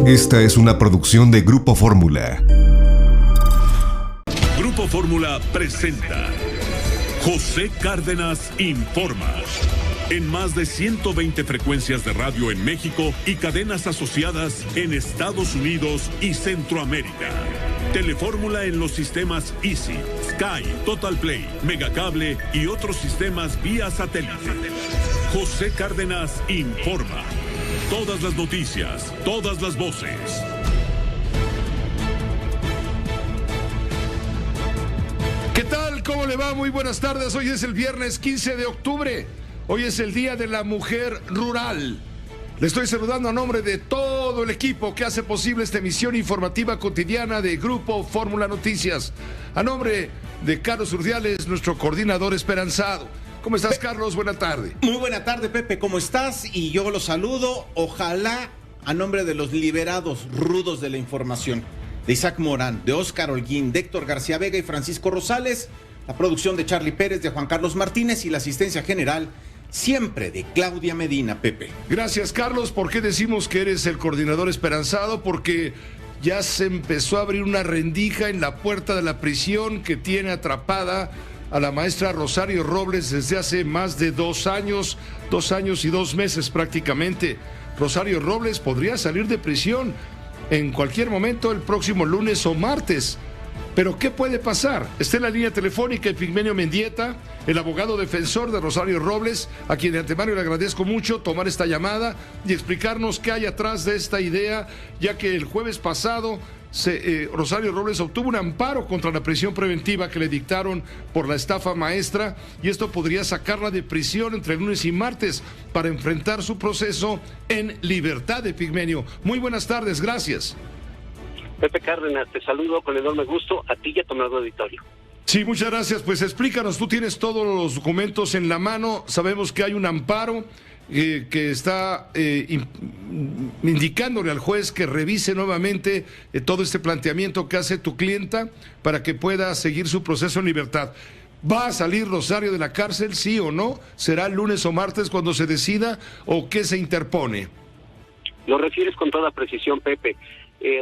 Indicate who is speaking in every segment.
Speaker 1: Esta es una producción de Grupo Fórmula.
Speaker 2: Grupo Fórmula presenta José Cárdenas Informa. En más de 120 frecuencias de radio en México y cadenas asociadas en Estados Unidos y Centroamérica. Telefórmula en los sistemas Easy, Sky, Total Play, Megacable y otros sistemas vía satélite. José Cárdenas Informa. Todas las noticias, todas las voces.
Speaker 3: ¿Qué tal? ¿Cómo le va? Muy buenas tardes. Hoy es el viernes 15 de octubre. Hoy es el Día de la Mujer Rural. Le estoy saludando a nombre de todo el equipo que hace posible esta emisión informativa cotidiana de Grupo Fórmula Noticias. A nombre de Carlos Urdiales, nuestro coordinador esperanzado. ¿Cómo estás, Carlos? Buena tarde.
Speaker 4: Muy buena tarde, Pepe. ¿Cómo estás? Y yo los saludo. Ojalá a nombre de los liberados rudos de la información, de Isaac Morán, de Óscar Holguín, de Héctor García Vega y Francisco Rosales, la producción de Charlie Pérez, de Juan Carlos Martínez y la asistencia general siempre de Claudia Medina, Pepe.
Speaker 3: Gracias, Carlos. ¿Por qué decimos que eres el coordinador esperanzado? Porque ya se empezó a abrir una rendija en la puerta de la prisión que tiene atrapada a la maestra Rosario Robles desde hace más de 2 años y 2 meses prácticamente. Rosario Robles podría salir de prisión en cualquier momento, el próximo lunes o martes. Pero ¿qué puede pasar? Está en la línea telefónica Epigmenio Mendieta, el abogado defensor de Rosario Robles, a quien de antemano le agradezco mucho tomar esta llamada y explicarnos qué hay atrás de esta idea, ya que el jueves pasado Rosario Robles obtuvo un amparo contra la prisión preventiva que le dictaron por la estafa maestra, y esto podría sacarla de prisión entre lunes y martes para enfrentar su proceso en libertad. Epigmenio, muy buenas tardes, gracias.
Speaker 5: Pepe Cárdenas, te saludo con enorme gusto a ti y a tu nuevo auditorio.
Speaker 3: Sí, muchas gracias. Pues explícanos, tú tienes todos los documentos en la mano, sabemos que hay un amparo que está indicándole al juez que revise nuevamente todo este planteamiento que hace tu clienta para que pueda seguir su proceso en libertad. ¿Va a salir Rosario de la cárcel, sí o no? ¿Será lunes o martes cuando se decida o qué se interpone?
Speaker 5: Lo refieres con toda precisión, Pepe.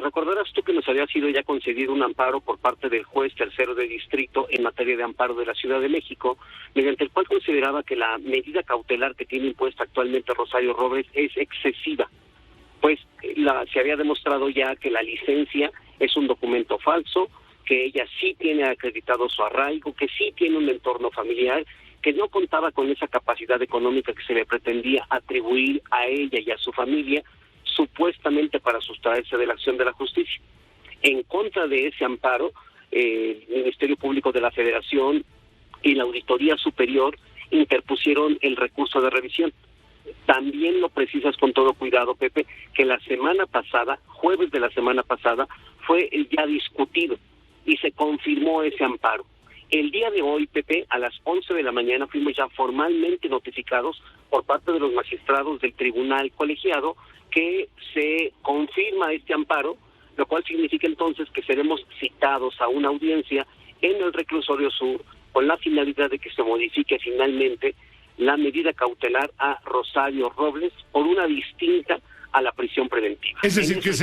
Speaker 5: Recordarás tú que nos había sido ya concedido un amparo por parte del juez tercero de distrito en materia de amparo de la Ciudad de México, mediante el cual consideraba que la medida cautelar que tiene impuesta actualmente Rosario Robles es excesiva, pues se había demostrado ya que la licencia es un documento falso, que ella sí tiene acreditado su arraigo, que sí tiene un entorno familiar, que no contaba con esa capacidad económica que se le pretendía atribuir a ella y a su familia, supuestamente para sustraerse de la acción de la justicia. En contra de ese amparo, el Ministerio Público de la Federación y la Auditoría Superior interpusieron el recurso de revisión. También lo precisas con todo cuidado, Pepe, que la semana pasada, jueves de la semana pasada, fue ya discutido y se confirmó ese amparo. El día de hoy, Pepe, a las 11 de la mañana fuimos ya formalmente notificados por parte de los magistrados del tribunal colegiado que se confirma este amparo, lo cual significa entonces que seremos citados a una audiencia en el Reclusorio Sur con la finalidad de que se modifique finalmente la medida cautelar a Rosario Robles por una distinta a la prisión preventiva.
Speaker 3: Es decir, que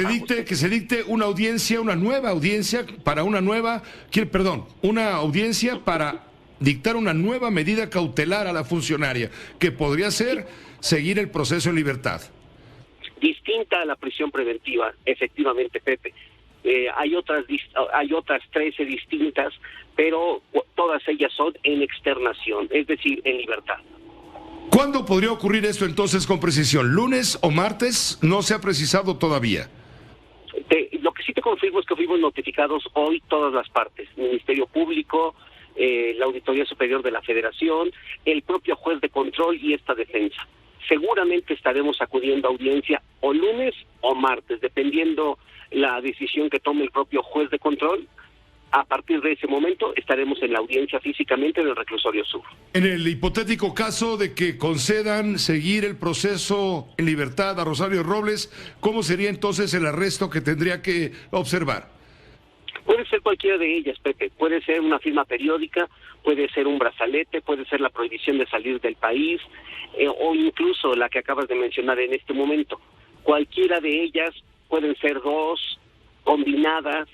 Speaker 3: se dicte una audiencia, una nueva audiencia para una audiencia para dictar una nueva medida cautelar a la funcionaria, que podría ser seguir el proceso en libertad.
Speaker 5: Distinta a la prisión preventiva, efectivamente, Pepe. Hay otras 13 distintas, pero todas ellas son en externación, es decir, en libertad.
Speaker 3: ¿Cuándo podría ocurrir esto entonces con precisión? ¿Lunes o martes? No se ha precisado todavía.
Speaker 5: Lo que sí te confirmo es que fuimos notificados hoy todas las partes, Ministerio Público, la Auditoría Superior de la Federación, el propio juez de control y esta defensa. Seguramente estaremos acudiendo a audiencia o lunes o martes, dependiendo la decisión que tome el propio juez de control. A partir de ese momento estaremos en la audiencia físicamente del Reclusorio Sur.
Speaker 3: En el hipotético caso de que concedan seguir el proceso en libertad a Rosario Robles, ¿cómo sería entonces el arresto que tendría que observar?
Speaker 5: Puede ser cualquiera de ellas, Pepe. Puede ser una firma periódica, puede ser un brazalete, puede ser la prohibición de salir del país, o incluso la que acabas de mencionar en este momento. Cualquiera de ellas pueden ser 2, combinadas,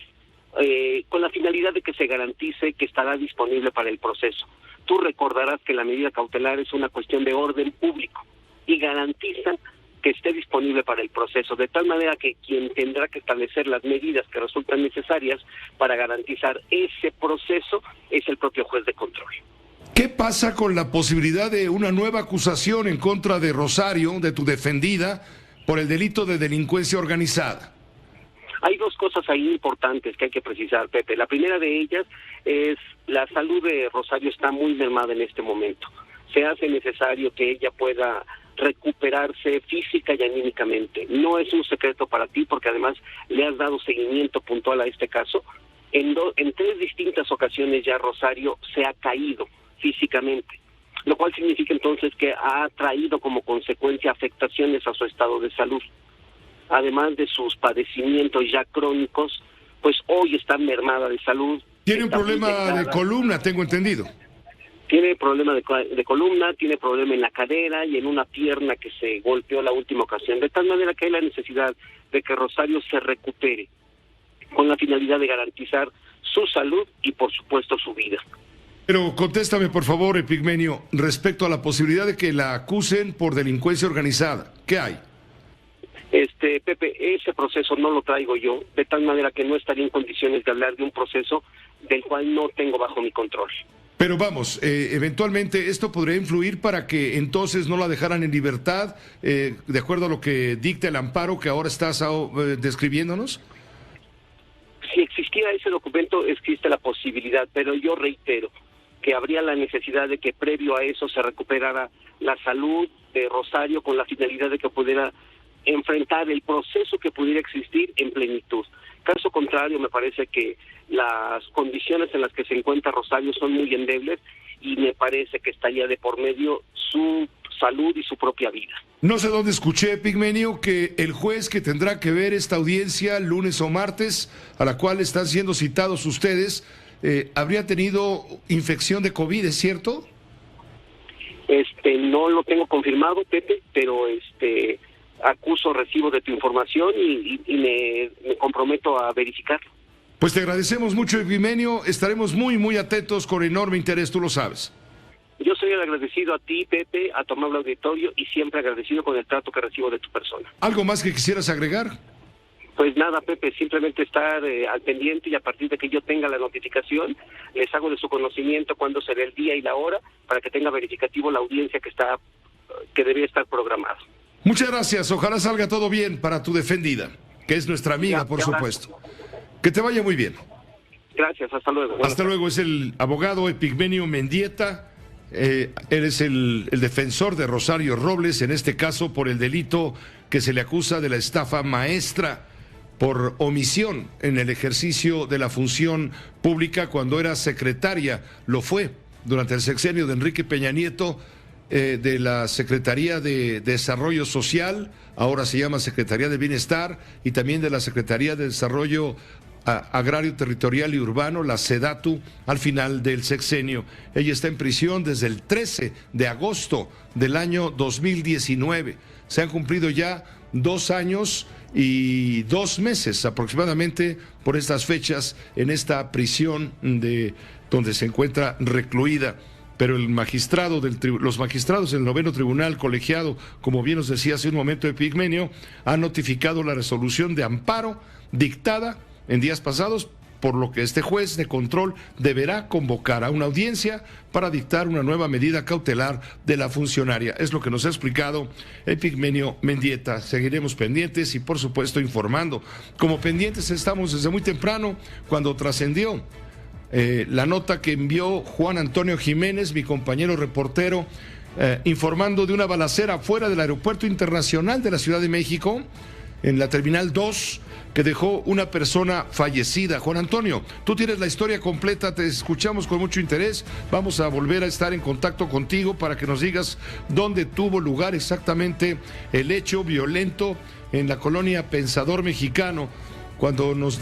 Speaker 5: con la finalidad de que se garantice que estará disponible para el proceso. Tú recordarás que la medida cautelar es una cuestión de orden público y garantizan que esté disponible para el proceso, de tal manera que quien tendrá que establecer las medidas que resultan necesarias para garantizar ese proceso es el propio juez de control.
Speaker 3: ¿Qué pasa con la posibilidad de una nueva acusación en contra de Rosario, de tu defendida, por el delito de delincuencia organizada?
Speaker 5: Hay 2 cosas ahí importantes que hay que precisar, Pepe. La primera de ellas es la salud de Rosario está muy mermada en este momento. Se hace necesario que ella pueda recuperarse física y anímicamente. No es un secreto para ti, porque además le has dado seguimiento puntual a este caso. En 3 distintas ocasiones ya Rosario se ha caído físicamente, lo cual significa entonces que ha traído como consecuencia afectaciones a su estado de salud. Además de sus padecimientos ya crónicos, pues hoy está mermada de salud.
Speaker 3: Tiene un problema de columna, tengo entendido.
Speaker 5: Tiene problema de columna, tiene problema en la cadera y en una pierna que se golpeó la última ocasión, de tal manera que hay la necesidad de que Rosario se recupere con la finalidad de garantizar su salud y por supuesto su vida.
Speaker 3: Pero contéstame por favor, Epigmenio, respecto a la posibilidad de que la acusen por delincuencia organizada. ¿Qué hay?
Speaker 5: Pepe, ese proceso no lo traigo yo, de tal manera que no estaría en condiciones de hablar de un proceso del cual no tengo bajo mi control.
Speaker 3: Pero vamos, eventualmente esto podría influir para que entonces no la dejaran en libertad, de acuerdo a lo que dicta el amparo que ahora estás describiéndonos.
Speaker 5: Si existiera ese documento, existe la posibilidad, pero yo reitero que habría la necesidad de que previo a eso se recuperara la salud de Rosario con la finalidad de que pudiera enfrentar el proceso que pudiera existir en plenitud. Caso contrario, me parece que las condiciones en las que se encuentra Rosario son muy endebles y me parece que estaría de por medio su salud y su propia vida.
Speaker 3: No sé dónde escuché, Pigmenio, que el juez que tendrá que ver esta audiencia lunes o martes, a la cual están siendo citados ustedes, habría tenido infección de COVID, ¿es cierto?
Speaker 5: No lo tengo confirmado, Pepe, pero recibo de tu información y me comprometo a verificarlo.
Speaker 3: Pues te agradecemos mucho, Epigmenio, estaremos muy atentos con enorme interés, tú lo sabes.
Speaker 5: Yo soy agradecido a ti, Pepe, a tu amable auditorio y siempre agradecido con el trato que recibo de tu persona.
Speaker 3: ¿Algo más que quisieras agregar?
Speaker 5: Pues nada, Pepe, simplemente estar al pendiente y a partir de que yo tenga la notificación, les hago de su conocimiento cuándo será el día y la hora para que tenga verificativo la audiencia que debe estar programada.
Speaker 3: Muchas gracias, ojalá salga todo bien para tu defendida, que es nuestra amiga, por supuesto. Que te vaya muy bien.
Speaker 5: Gracias, hasta luego.
Speaker 3: Hasta luego, es el abogado Epigmenio Mendieta. Eres el defensor de Rosario Robles, en este caso por el delito que se le acusa de la estafa maestra por omisión en el ejercicio de la función pública cuando era secretaria, lo fue durante el sexenio de Enrique Peña Nieto, de la Secretaría de Desarrollo Social, ahora se llama Secretaría de Bienestar, y también de la Secretaría de Desarrollo Agrario, Territorial y Urbano, la SEDATU, al final del sexenio. Ella está en prisión desde el 13 de agosto del año 2019. Se han cumplido ya 2 años y 2 meses aproximadamente por estas fechas en esta prisión donde se encuentra recluida. Pero los magistrados del 9º Tribunal Colegiado, como bien nos decía hace un momento Epigmenio, han notificado la resolución de amparo dictada en días pasados, por lo que este juez de control deberá convocar a una audiencia para dictar una nueva medida cautelar de la funcionaria. Es lo que nos ha explicado Epigmenio Mendieta. Seguiremos pendientes y, por supuesto, informando. Como pendientes estamos desde muy temprano, cuando trascendió la nota que envió Juan Antonio Jiménez, mi compañero reportero, informando de una balacera fuera del Aeropuerto Internacional de la Ciudad de México, en la Terminal 2, que dejó una persona fallecida. Juan Antonio, tú tienes la historia completa, te escuchamos con mucho interés, vamos a volver a estar en contacto contigo para que nos digas dónde tuvo lugar exactamente el hecho violento en la colonia Pensador Mexicano, cuando nos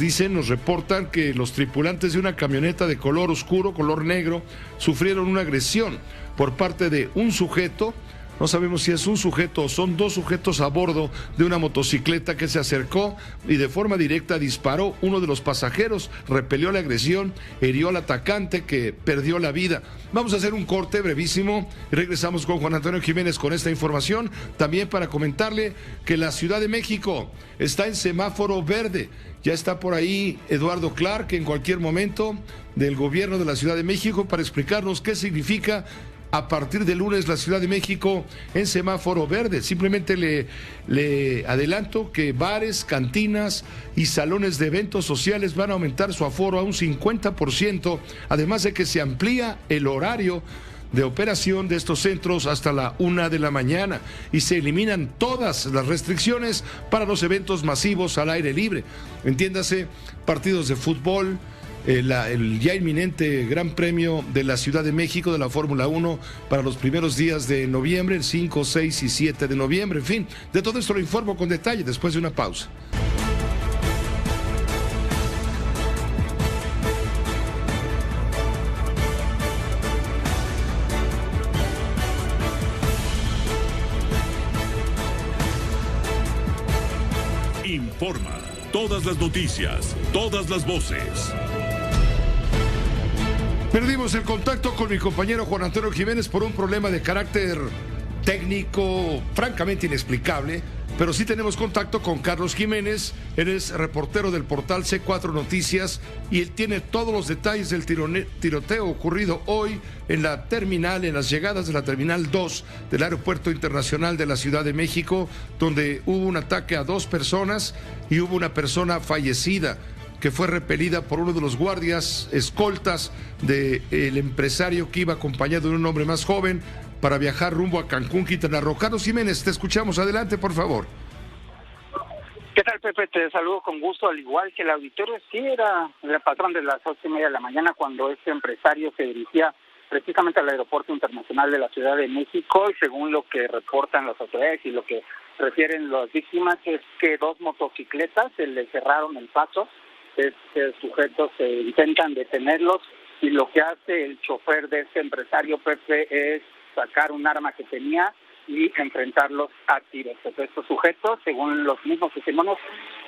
Speaker 3: reportan que los tripulantes de una camioneta de color oscuro, color negro, sufrieron una agresión por parte de un sujeto No sabemos si es un sujeto o son dos sujetos a bordo de una motocicleta que se acercó y de forma directa disparó. Uno de los pasajeros repelió la agresión, hirió al atacante que perdió la vida. Vamos a hacer un corte brevísimo y regresamos con Juan Antonio Jiménez con esta información. También para comentarle que la Ciudad de México está en semáforo verde. Ya está por ahí Eduardo Clark en cualquier momento del gobierno de la Ciudad de México para explicarnos qué significa a partir de lunes la Ciudad de México en semáforo verde. Simplemente le adelanto que bares, cantinas y salones de eventos sociales van a aumentar su aforo a un 50%, además de que se amplía el horario de operación de estos centros hasta la 1 de la mañana y se eliminan todas las restricciones para los eventos masivos al aire libre. Entiéndase, partidos de fútbol, el ya inminente Gran Premio de la Ciudad de México de la Fórmula 1 para los primeros días de noviembre, el 5, 6 y 7 de noviembre. En fin, de todo esto lo informo con detalle después de una pausa.
Speaker 2: Informa. Todas las noticias, todas las voces.
Speaker 3: Perdimos el contacto con mi compañero Juan Antonio Jiménez por un problema de carácter técnico francamente inexplicable, pero sí tenemos contacto con Carlos Jiménez. Él es reportero del portal C4 Noticias y él tiene todos los detalles del tiroteo ocurrido hoy en la terminal, en las llegadas de la Terminal 2 del Aeropuerto Internacional de la Ciudad de México, donde hubo un ataque a 2 personas y hubo una persona fallecida que fue repelida por uno de los guardias escoltas del empresario que iba acompañado de un hombre más joven para viajar rumbo a Cancún, Quintana Roo. Carlos Jiménez, te escuchamos. Adelante, por favor.
Speaker 6: ¿Qué tal, Pepe? Te saludo con gusto, al igual que el auditorio. Sí, era el patrón de las 8:30 de la mañana cuando este empresario se dirigía precisamente al Aeropuerto Internacional de la Ciudad de México, y según lo que reportan las autoridades y lo que refieren las víctimas es que 2 motocicletas se le cerraron el paso. Sujetos intentan detenerlos y lo que hace el chofer de este empresario, Pepe, es sacar un arma que tenía y enfrentarlos a tiros. Estos sujetos, según los mismos testimonios,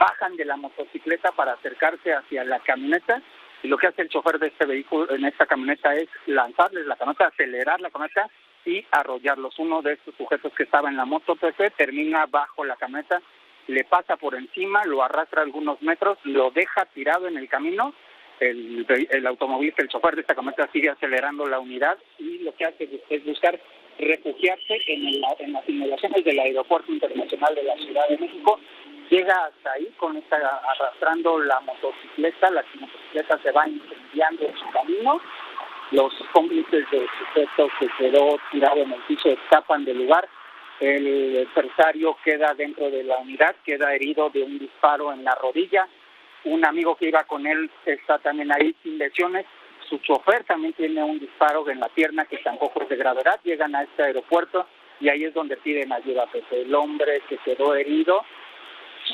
Speaker 6: bajan de la motocicleta para acercarse hacia la camioneta, y lo que hace el chofer de este vehículo en esta camioneta es lanzarles la camioneta, acelerar la camioneta y arrollarlos. Uno de estos sujetos que estaba en la moto, Pepe, termina bajo la camioneta, le pasa por encima, lo arrastra algunos metros, lo deja tirado en el camino. El automóvil, el chofer de esta camioneta sigue acelerando la unidad y lo que hace es buscar refugiarse en las inmediaciones del Aeropuerto Internacional de la Ciudad de México. Llega hasta ahí arrastrando la motocicleta. La motocicleta se va incendiando en su camino. Los cómplices del sujeto que quedó tirado en el piso escapan del lugar. El empresario queda dentro de la unidad, queda herido de un disparo en la rodilla. Un amigo que iba con él está también ahí sin lesiones. Su chofer también tiene un disparo en la pierna que tampoco es de gravedad. Llegan a este aeropuerto y ahí es donde piden ayuda. Pues el hombre que quedó herido,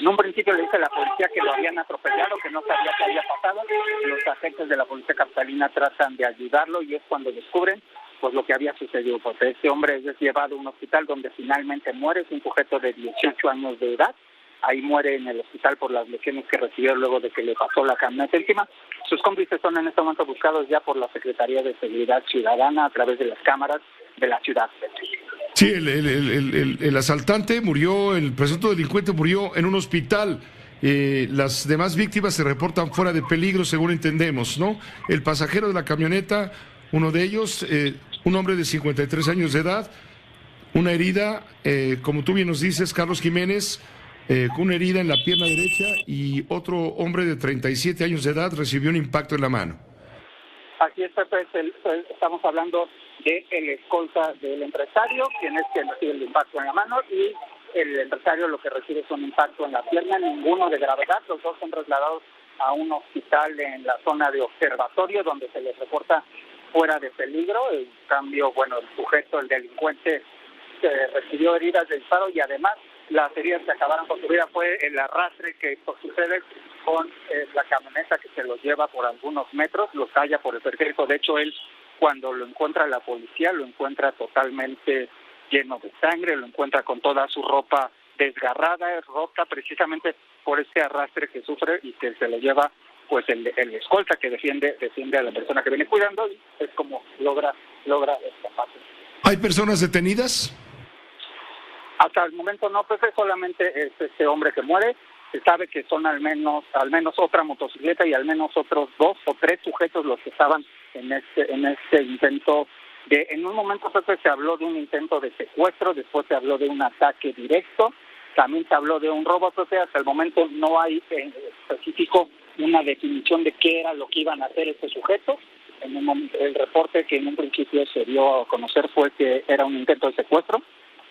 Speaker 6: en un principio le dice a la policía que lo habían atropellado, que no sabía qué había pasado. Los agentes de la policía capitalina tratan de ayudarlo y es cuando descubren pues lo que había sucedido. Pues este hombre es llevado a un hospital donde finalmente muere. Es un sujeto de 18 años de edad. Ahí muere en el hospital por las lesiones que recibió luego de que le pasó la camioneta encima. Sus cómplices son en este momento buscados ya por la Secretaría de Seguridad Ciudadana a través de las cámaras de la ciudad.
Speaker 3: Sí, el asaltante murió, el presunto delincuente murió en un hospital. Las demás víctimas se reportan fuera de peligro, según entendemos, ¿no? El pasajero de la camioneta, uno de ellos, un hombre de 53 años de edad, una herida, como tú bien nos dices, Carlos Jiménez, con una herida en la pierna derecha, y otro hombre de 37 años de edad recibió un impacto en la mano.
Speaker 6: Así es, Pepe, estamos hablando de el escolta del empresario, quien es quien recibe el impacto en la mano, y el empresario lo que recibe es un impacto en la pierna, ninguno de gravedad. Los dos son trasladados a un hospital en la zona de observatorio, donde se les reporta fuera de peligro. En cambio, bueno, el sujeto, el delincuente, recibió heridas de disparo y además las heridas que acabaron con su vida fue el arrastre que sucede con la camioneta que se los lleva por algunos metros, los talla por el periférico. De hecho, él, cuando lo encuentra la policía, lo encuentra totalmente lleno de sangre, lo encuentra con toda su ropa desgarrada, rota, precisamente por este arrastre que sufre y que se le lleva pues el escolta que defiende a la persona que viene cuidando, y es como logra escapar.
Speaker 3: ¿Hay personas detenidas?
Speaker 6: Hasta el momento no, pues solamente es este hombre que muere. Se sabe que son al menos otra motocicleta y al menos otros 2 o 3 sujetos los que estaban en este intento de, en un momento se habló de un intento de secuestro, después se habló de un ataque directo, también se habló de un robo. Entonces hasta el momento no hay en específico una definición de qué era lo que iban a hacer estos sujetos. El reporte que en un principio se dio a conocer fue que era un intento de secuestro.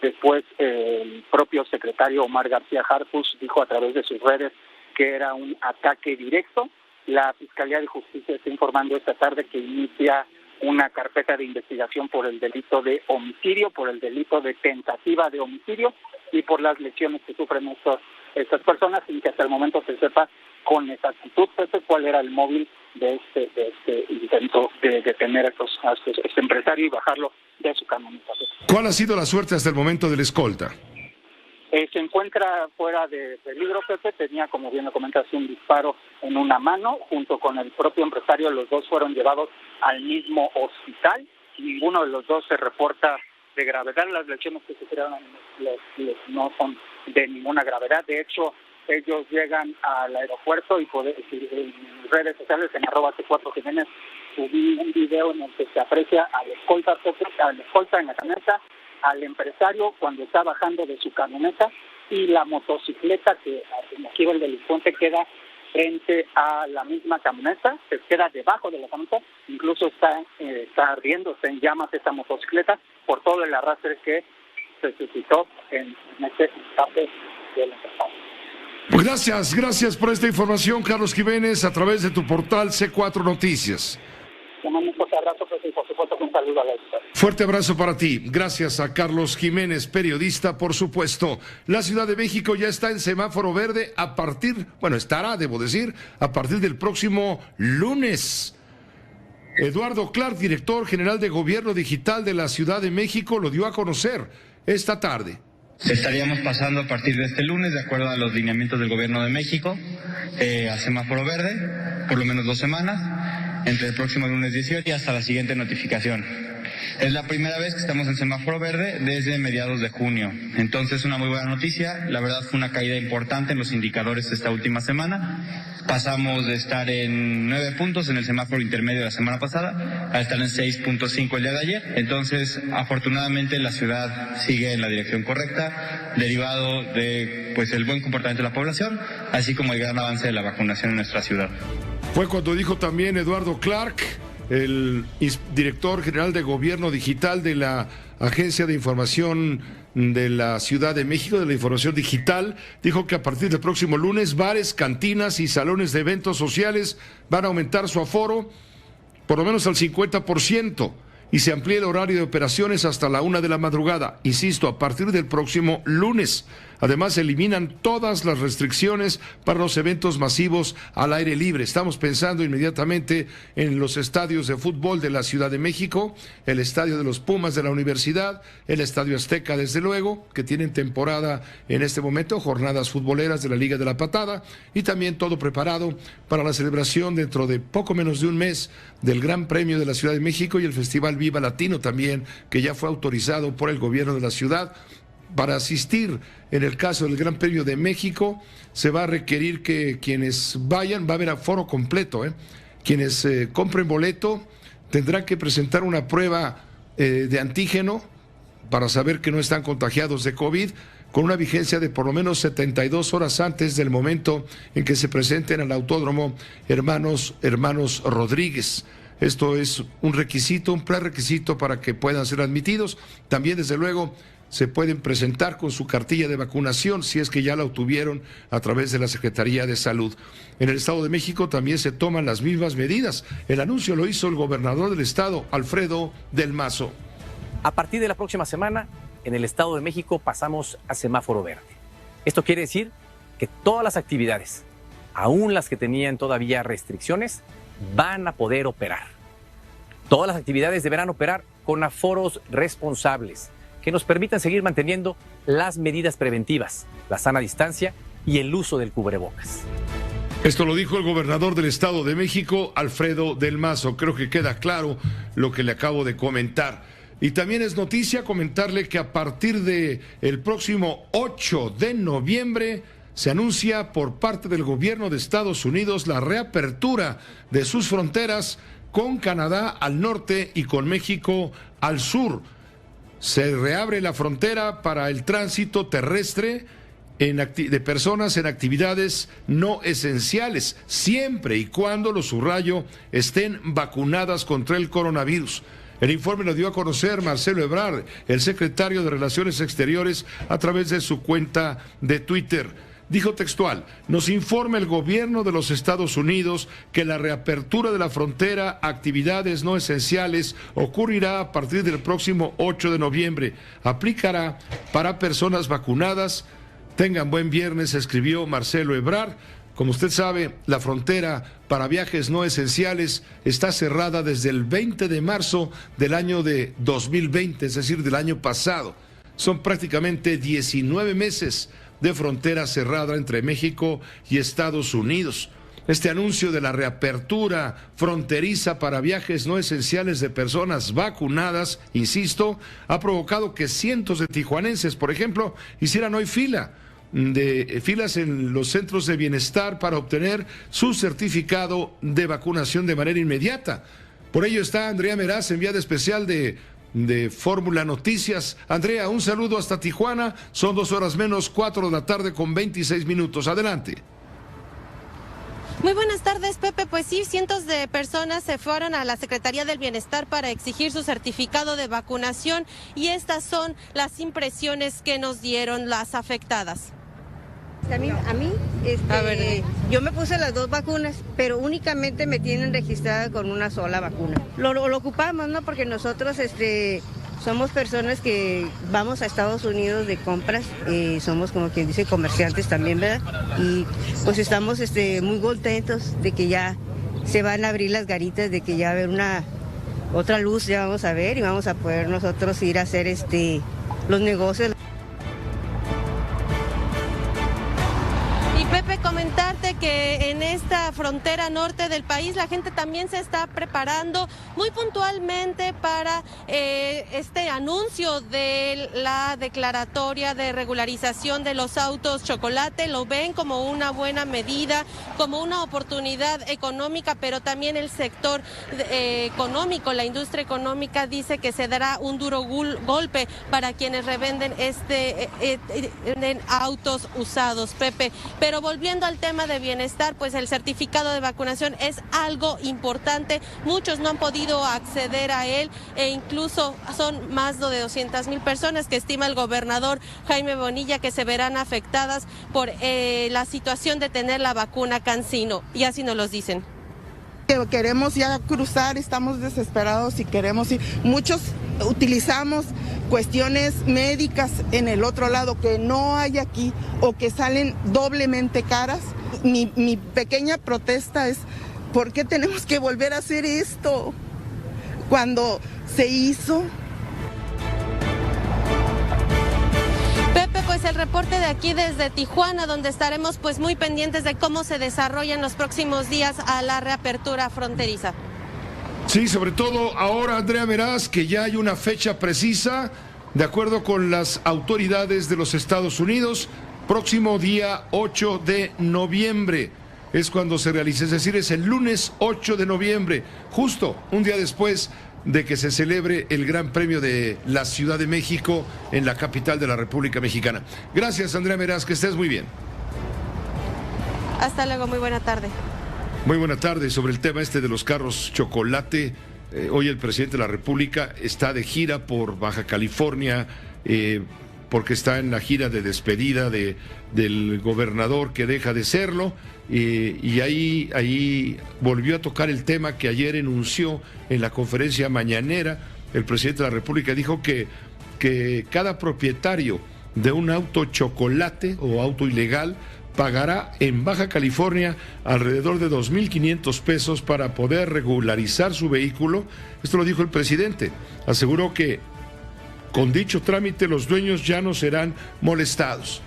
Speaker 6: Después el propio secretario Omar García Harfuch dijo a través de sus redes que era un ataque directo. La Fiscalía de Justicia está informando esta tarde que inicia una carpeta de investigación por el delito de homicidio, por el delito de tentativa de homicidio y por las lesiones que sufren estas personas, sin que hasta el momento se sepa con exactitud cuál era el móvil de este intento de detener a este empresario y bajarlo de su camioneta.
Speaker 3: ¿Cuál ha sido la suerte hasta el momento del escolta?
Speaker 6: Se encuentra fuera de peligro, Pepe. Tenía, como bien lo comentaste, un disparo en una mano. Junto con el propio empresario, los dos fueron llevados al mismo hospital. Ninguno de los dos se reporta de gravedad. Las lesiones que sufrieron no son de ninguna gravedad. De hecho, ellos llegan al aeropuerto y en redes sociales, en @C4 Jiménez, subí un video en el que se aprecia al escolta en la camioneta, al empresario cuando está bajando de su camioneta, y la motocicleta que aquí el delincuente queda frente a la misma camioneta, se queda debajo de la camioneta, incluso está ardiendo, está en llamas esta motocicleta por todo el arrastre que se suscitó en este escape del empresario.
Speaker 3: Pues gracias por esta información, Carlos Jiménez, a través de tu portal C4 Noticias.
Speaker 6: Te mando un fuerte abrazo, y por supuesto un saludo a la audiencia.
Speaker 3: Fuerte abrazo para ti. Gracias a Carlos Jiménez, periodista, por supuesto. La Ciudad de México ya está en semáforo verde estará, debo decir, a partir del próximo lunes. Eduardo Clark, director general de Gobierno Digital de la Ciudad de México, lo dio a conocer esta tarde.
Speaker 7: Estaríamos pasando a partir de este lunes, de acuerdo a los lineamientos del Gobierno de México, a semáforo verde, por lo menos 2 semanas, entre el próximo lunes 18 y hasta la siguiente notificación. Es la primera vez que estamos en semáforo verde desde mediados de junio. Entonces, una muy buena noticia. La verdad fue una caída importante en los indicadores esta última semana. Pasamos de estar en 9 puntos en el semáforo intermedio de la semana pasada a estar en 6.5 el día de ayer. Entonces, afortunadamente, la ciudad sigue en la dirección correcta, derivado de el buen comportamiento de la población, así como el gran avance de la vacunación en nuestra ciudad.
Speaker 3: Fue cuando dijo también Eduardo Clark, el director general de Gobierno Digital de la Agencia de Información de la Ciudad de México, de la Información Digital, dijo que a partir del próximo lunes bares, cantinas y salones de eventos sociales van a aumentar su aforo por lo menos al 50% y se amplía el horario de operaciones hasta la 1 de la madrugada. Insisto, a partir del próximo lunes. Además, se eliminan todas las restricciones para los eventos masivos al aire libre. Estamos pensando inmediatamente en los estadios de fútbol de la Ciudad de México, el estadio de los Pumas de la Universidad, el Estadio Azteca, desde luego, que tienen temporada en este momento, jornadas futboleras de la Liga de la Patada, y también todo preparado para la celebración dentro de poco menos de un mes del Gran Premio de la Ciudad de México y el Festival Viva Latino también, que ya fue autorizado por el gobierno de la ciudad. Para asistir, en el caso del Gran Premio de México, se va a requerir que quienes vayan, va a haber aforo completo, Quienes compren boleto tendrán que presentar una prueba de antígeno para saber que no están contagiados de COVID, con una vigencia de por lo menos 72 horas antes del momento en que se presenten al Autódromo Hermanos Rodríguez. Esto es un requisito, un prerequisito para que puedan ser admitidos. También, desde luego, se pueden presentar con su cartilla de vacunación si es que ya la obtuvieron a través de la Secretaría de Salud. En el Estado de México también se toman las mismas medidas. El anuncio lo hizo el gobernador del estado, Alfredo del Mazo.
Speaker 8: A partir de la próxima semana, en el Estado de México pasamos a semáforo verde. Esto quiere decir que todas las actividades, aún las que tenían todavía restricciones, van a poder operar. Todas las actividades deberán operar con aforos responsables, que nos permitan seguir manteniendo las medidas preventivas, la sana distancia y el uso del cubrebocas.
Speaker 3: Esto lo dijo el gobernador del Estado de México, Alfredo del Mazo. Creo que queda claro lo que le acabo de comentar. Y también es noticia comentarle que a partir de el próximo 8 de noviembre se anuncia por parte del gobierno de Estados Unidos la reapertura de sus fronteras con Canadá al norte y con México al sur. Se reabre la frontera para el tránsito terrestre de personas en actividades no esenciales, siempre y cuando, lo subrayo, estén vacunadas contra el coronavirus. El informe lo dio a conocer Marcelo Ebrard, el secretario de Relaciones Exteriores, a través de su cuenta de Twitter. Dijo textual: nos informa el gobierno de los Estados Unidos que la reapertura de la frontera a actividades no esenciales ocurrirá a partir del próximo 8 de noviembre. Aplicará para personas vacunadas. Tengan buen viernes, escribió Marcelo Ebrard. Como usted sabe, la frontera para viajes no esenciales está cerrada desde el 20 de marzo del año de 2020, es decir, del año pasado. Son prácticamente 19 meses de frontera cerrada entre México y Estados Unidos. Este anuncio de la reapertura fronteriza para viajes no esenciales de personas vacunadas, insisto, ha provocado que cientos de tijuanenses, por ejemplo, hicieran hoy filas en los centros de bienestar para obtener su certificado de vacunación de manera inmediata. Por ello está Andrea Meraz, enviada especial de Fórmula Noticias. Andrea, un saludo hasta Tijuana. Son 2 horas menos, 4 de la tarde con 26 minutos. Adelante.
Speaker 9: Muy buenas tardes, Pepe. Pues sí, cientos de personas se fueron a la Secretaría del Bienestar para exigir su certificado de vacunación y estas son las impresiones que nos dieron las afectadas.
Speaker 10: Yo me puse las 2 vacunas, pero únicamente me tienen registrada con una sola vacuna. Lo ocupamos, ¿no? Porque nosotros somos personas que vamos a Estados Unidos de compras, somos como quien dice comerciantes también, ¿verdad? Y pues estamos muy contentos de que ya se van a abrir las garitas, de que ya va a haber otra luz, ya vamos a ver y vamos a poder nosotros ir a hacer los negocios.
Speaker 9: Pepe, comentarte que en esta frontera norte del país la gente también se está preparando muy puntualmente para este anuncio de la declaratoria de regularización de los autos chocolate. Lo ven como una buena medida, como una oportunidad económica, pero también el sector económico, la industria económica dice que se dará un duro golpe para quienes revenden autos usados, Pepe. Pero volviendo al tema de bienestar, pues el certificado de vacunación es algo importante. Muchos no han podido acceder a él e incluso son más de 200,000 personas que estima el gobernador Jaime Bonilla que se verán afectadas por la situación de tener la vacuna CanSino. Y así nos los dicen.
Speaker 11: Queremos ya cruzar, estamos desesperados y queremos ir. Muchos utilizamos cuestiones médicas en el otro lado que no hay aquí o que salen doblemente caras. Mi pequeña protesta es: ¿por qué tenemos que volver a hacer esto cuando se hizo?
Speaker 9: Pepe, pues el reporte de aquí desde Tijuana, donde estaremos pues muy pendientes de cómo se desarrollan los próximos días a la reapertura fronteriza.
Speaker 3: Sí, sobre todo ahora, Andrea Meraz, que ya hay una fecha precisa, de acuerdo con las autoridades de los Estados Unidos, próximo día 8 de noviembre es cuando se realiza, es decir, es el lunes 8 de noviembre, justo un día después de que se celebre el Gran Premio de la Ciudad de México en la capital de la República Mexicana. Gracias, Andrea Meraz, que estés muy bien.
Speaker 9: Hasta luego, muy buena tarde.
Speaker 3: Muy buena tarde. Sobre el tema de los carros chocolate, hoy el presidente de la República está de gira por Baja California, porque está en la gira de despedida del gobernador que deja de serlo, y ahí volvió a tocar el tema que ayer enunció en la conferencia mañanera. El presidente de la República dijo que cada propietario de un auto chocolate o auto ilegal pagará en Baja California alrededor de 2,500 pesos para poder regularizar su vehículo. Esto lo dijo el presidente. Aseguró que Con dicho trámite, los dueños ya no serán molestados.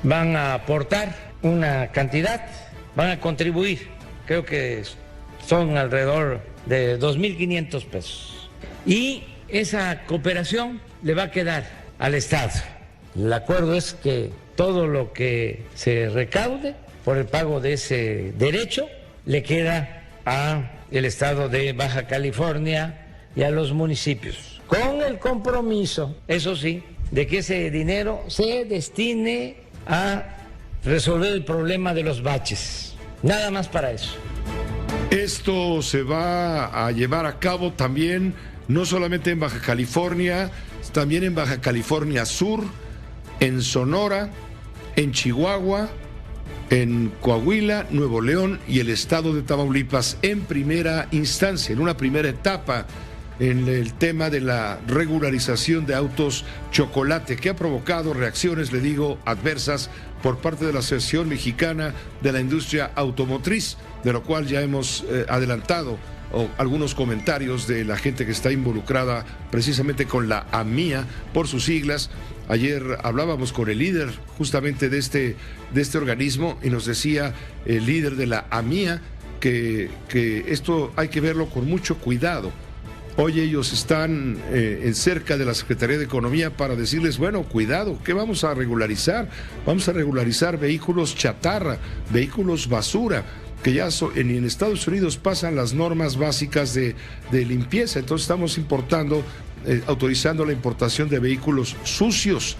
Speaker 12: Van a aportar una cantidad, van a contribuir, creo que son alrededor de 2.500 pesos. Y esa cooperación le va a quedar al Estado. El acuerdo es que todo lo que se recaude por el pago de ese derecho le queda al Estado de Baja California y a los municipios, con el compromiso, eso sí, de que ese dinero se destine a resolver el problema de los baches. Nada más para eso.
Speaker 3: Esto se va a llevar a cabo también, no solamente en Baja California, también en Baja California Sur, en Sonora, en Chihuahua, en Coahuila, Nuevo León y el estado de Tamaulipas en primera instancia, en una primera etapa, en el tema de la regularización de autos chocolate, que ha provocado reacciones, le digo, adversas por parte de la Asociación Mexicana de la Industria Automotriz, de lo cual ya hemos adelantado algunos comentarios de la gente que está involucrada precisamente con la AMIA, por sus siglas. Ayer hablábamos con el líder justamente de este organismo y nos decía el líder de la AMIA que esto hay que verlo con mucho cuidado. Hoy ellos están cerca de la Secretaría de Economía para decirles, bueno, cuidado, ¿qué vamos a regularizar? Vamos a regularizar vehículos chatarra, vehículos basura, que ya en Estados Unidos pasan las normas básicas de limpieza. Entonces estamos autorizando la importación de vehículos sucios,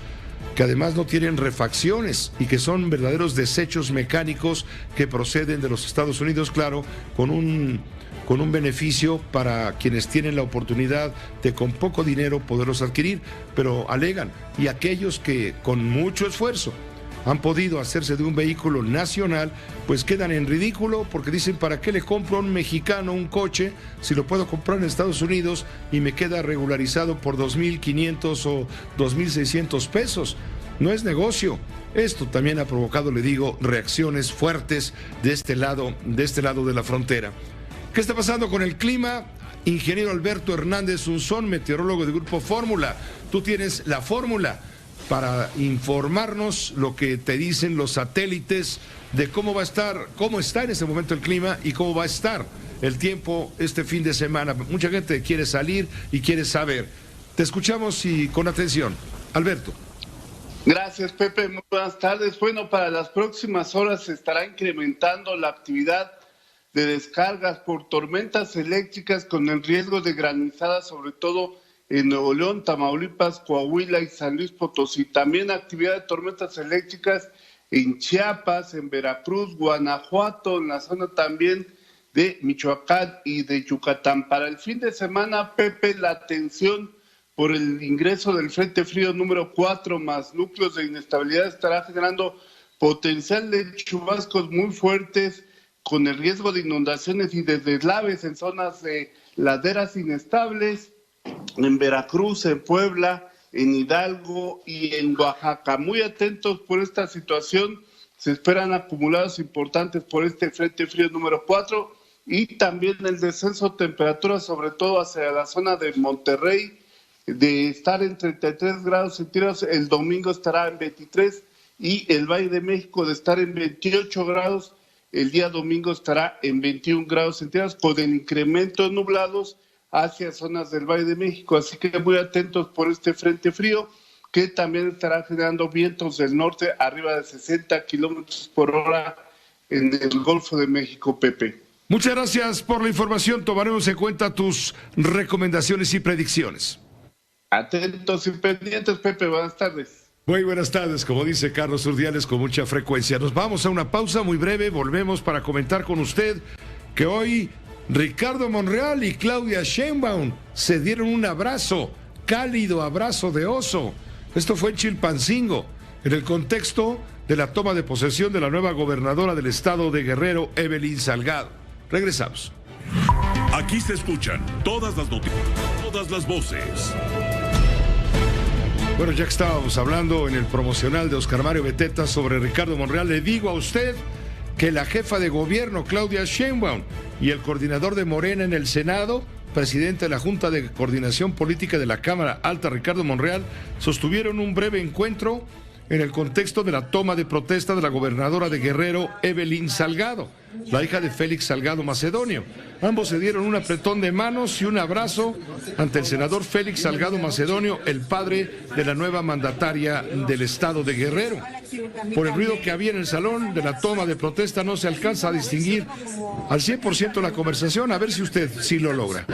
Speaker 3: que además no tienen refacciones y que son verdaderos desechos mecánicos que proceden de los Estados Unidos, claro, con un beneficio para quienes tienen la oportunidad de con poco dinero poderlos adquirir, pero alegan, y aquellos que con mucho esfuerzo han podido hacerse de un vehículo nacional, pues quedan en ridículo porque dicen, ¿para qué le compro a un mexicano un coche si lo puedo comprar en Estados Unidos y me queda regularizado por 2.500 o 2.600 pesos? No es negocio. Esto también ha provocado, le digo, reacciones fuertes de este lado de la frontera. ¿Qué está pasando con el clima? Ingeniero Alberto Hernández Unzón, meteorólogo de Grupo Fórmula. Tú tienes la fórmula para informarnos lo que te dicen los satélites de cómo está en este momento el clima y cómo va a estar el tiempo este fin de semana. Mucha gente quiere salir y quiere saber. Te escuchamos y con atención. Alberto.
Speaker 13: Gracias, Pepe. Muy buenas tardes. Bueno, para las próximas horas se estará incrementando la actividad de descargas por tormentas eléctricas con el riesgo de granizadas, sobre todo en Nuevo León, Tamaulipas, Coahuila y San Luis Potosí. También actividad de tormentas eléctricas en Chiapas, en Veracruz, Guanajuato, en la zona también de Michoacán y de Yucatán. Para el fin de semana, Pepe, la atención por el ingreso del Frente Frío número 4 más núcleos de inestabilidad estará generando potencial de chubascos muy fuertes con el riesgo de inundaciones y de deslaves en zonas de laderas inestables, en Veracruz, en Puebla, en Hidalgo y en Oaxaca. Muy atentos por esta situación, se esperan acumulados importantes por este Frente Frío número 4 y también el descenso de temperaturas, sobre todo hacia la zona de Monterrey, de estar en 33 grados centígrados, el domingo estará en 23 y el Valle de México de estar en 28 grados, el día domingo estará en 21 grados centígrados con el incremento de nublados hacia zonas del Valle de México, así que muy atentos por este frente frío que también estará generando vientos del norte arriba de 60 kilómetros por hora en el Golfo de México, Pepe.
Speaker 3: Muchas gracias por la información, tomaremos en cuenta tus recomendaciones y predicciones.
Speaker 13: Atentos y pendientes, Pepe, buenas tardes.
Speaker 3: Muy buenas tardes, como dice Carlos Urdiales con mucha frecuencia. Nos vamos a una pausa muy breve, volvemos para comentar con usted que hoy Ricardo Monreal y Claudia Sheinbaum se dieron un abrazo, cálido abrazo de oso. Esto fue en Chilpancingo, en el contexto de la toma de posesión de la nueva gobernadora del estado de Guerrero, Evelyn Salgado. Regresamos.
Speaker 2: Aquí se escuchan todas las noticias, todas las voces.
Speaker 3: Bueno, ya que estábamos hablando en el promocional de Oscar Mario Beteta sobre Ricardo Monreal, le digo a usted que la jefa de gobierno, Claudia Sheinbaum, y el coordinador de Morena en el Senado, presidente de la Junta de Coordinación Política de la Cámara Alta, Ricardo Monreal, sostuvieron un breve encuentro en el contexto de la toma de protesta de la gobernadora de Guerrero, Evelyn Salgado, la hija de Félix Salgado Macedonio. Ambos se dieron un apretón de manos y un abrazo ante el senador Félix Salgado Macedonio, el padre de la nueva mandataria del estado de Guerrero. Por el ruido que había en el salón de la toma de protesta no se alcanza a distinguir al 100% la conversación. A ver si usted sí lo logra.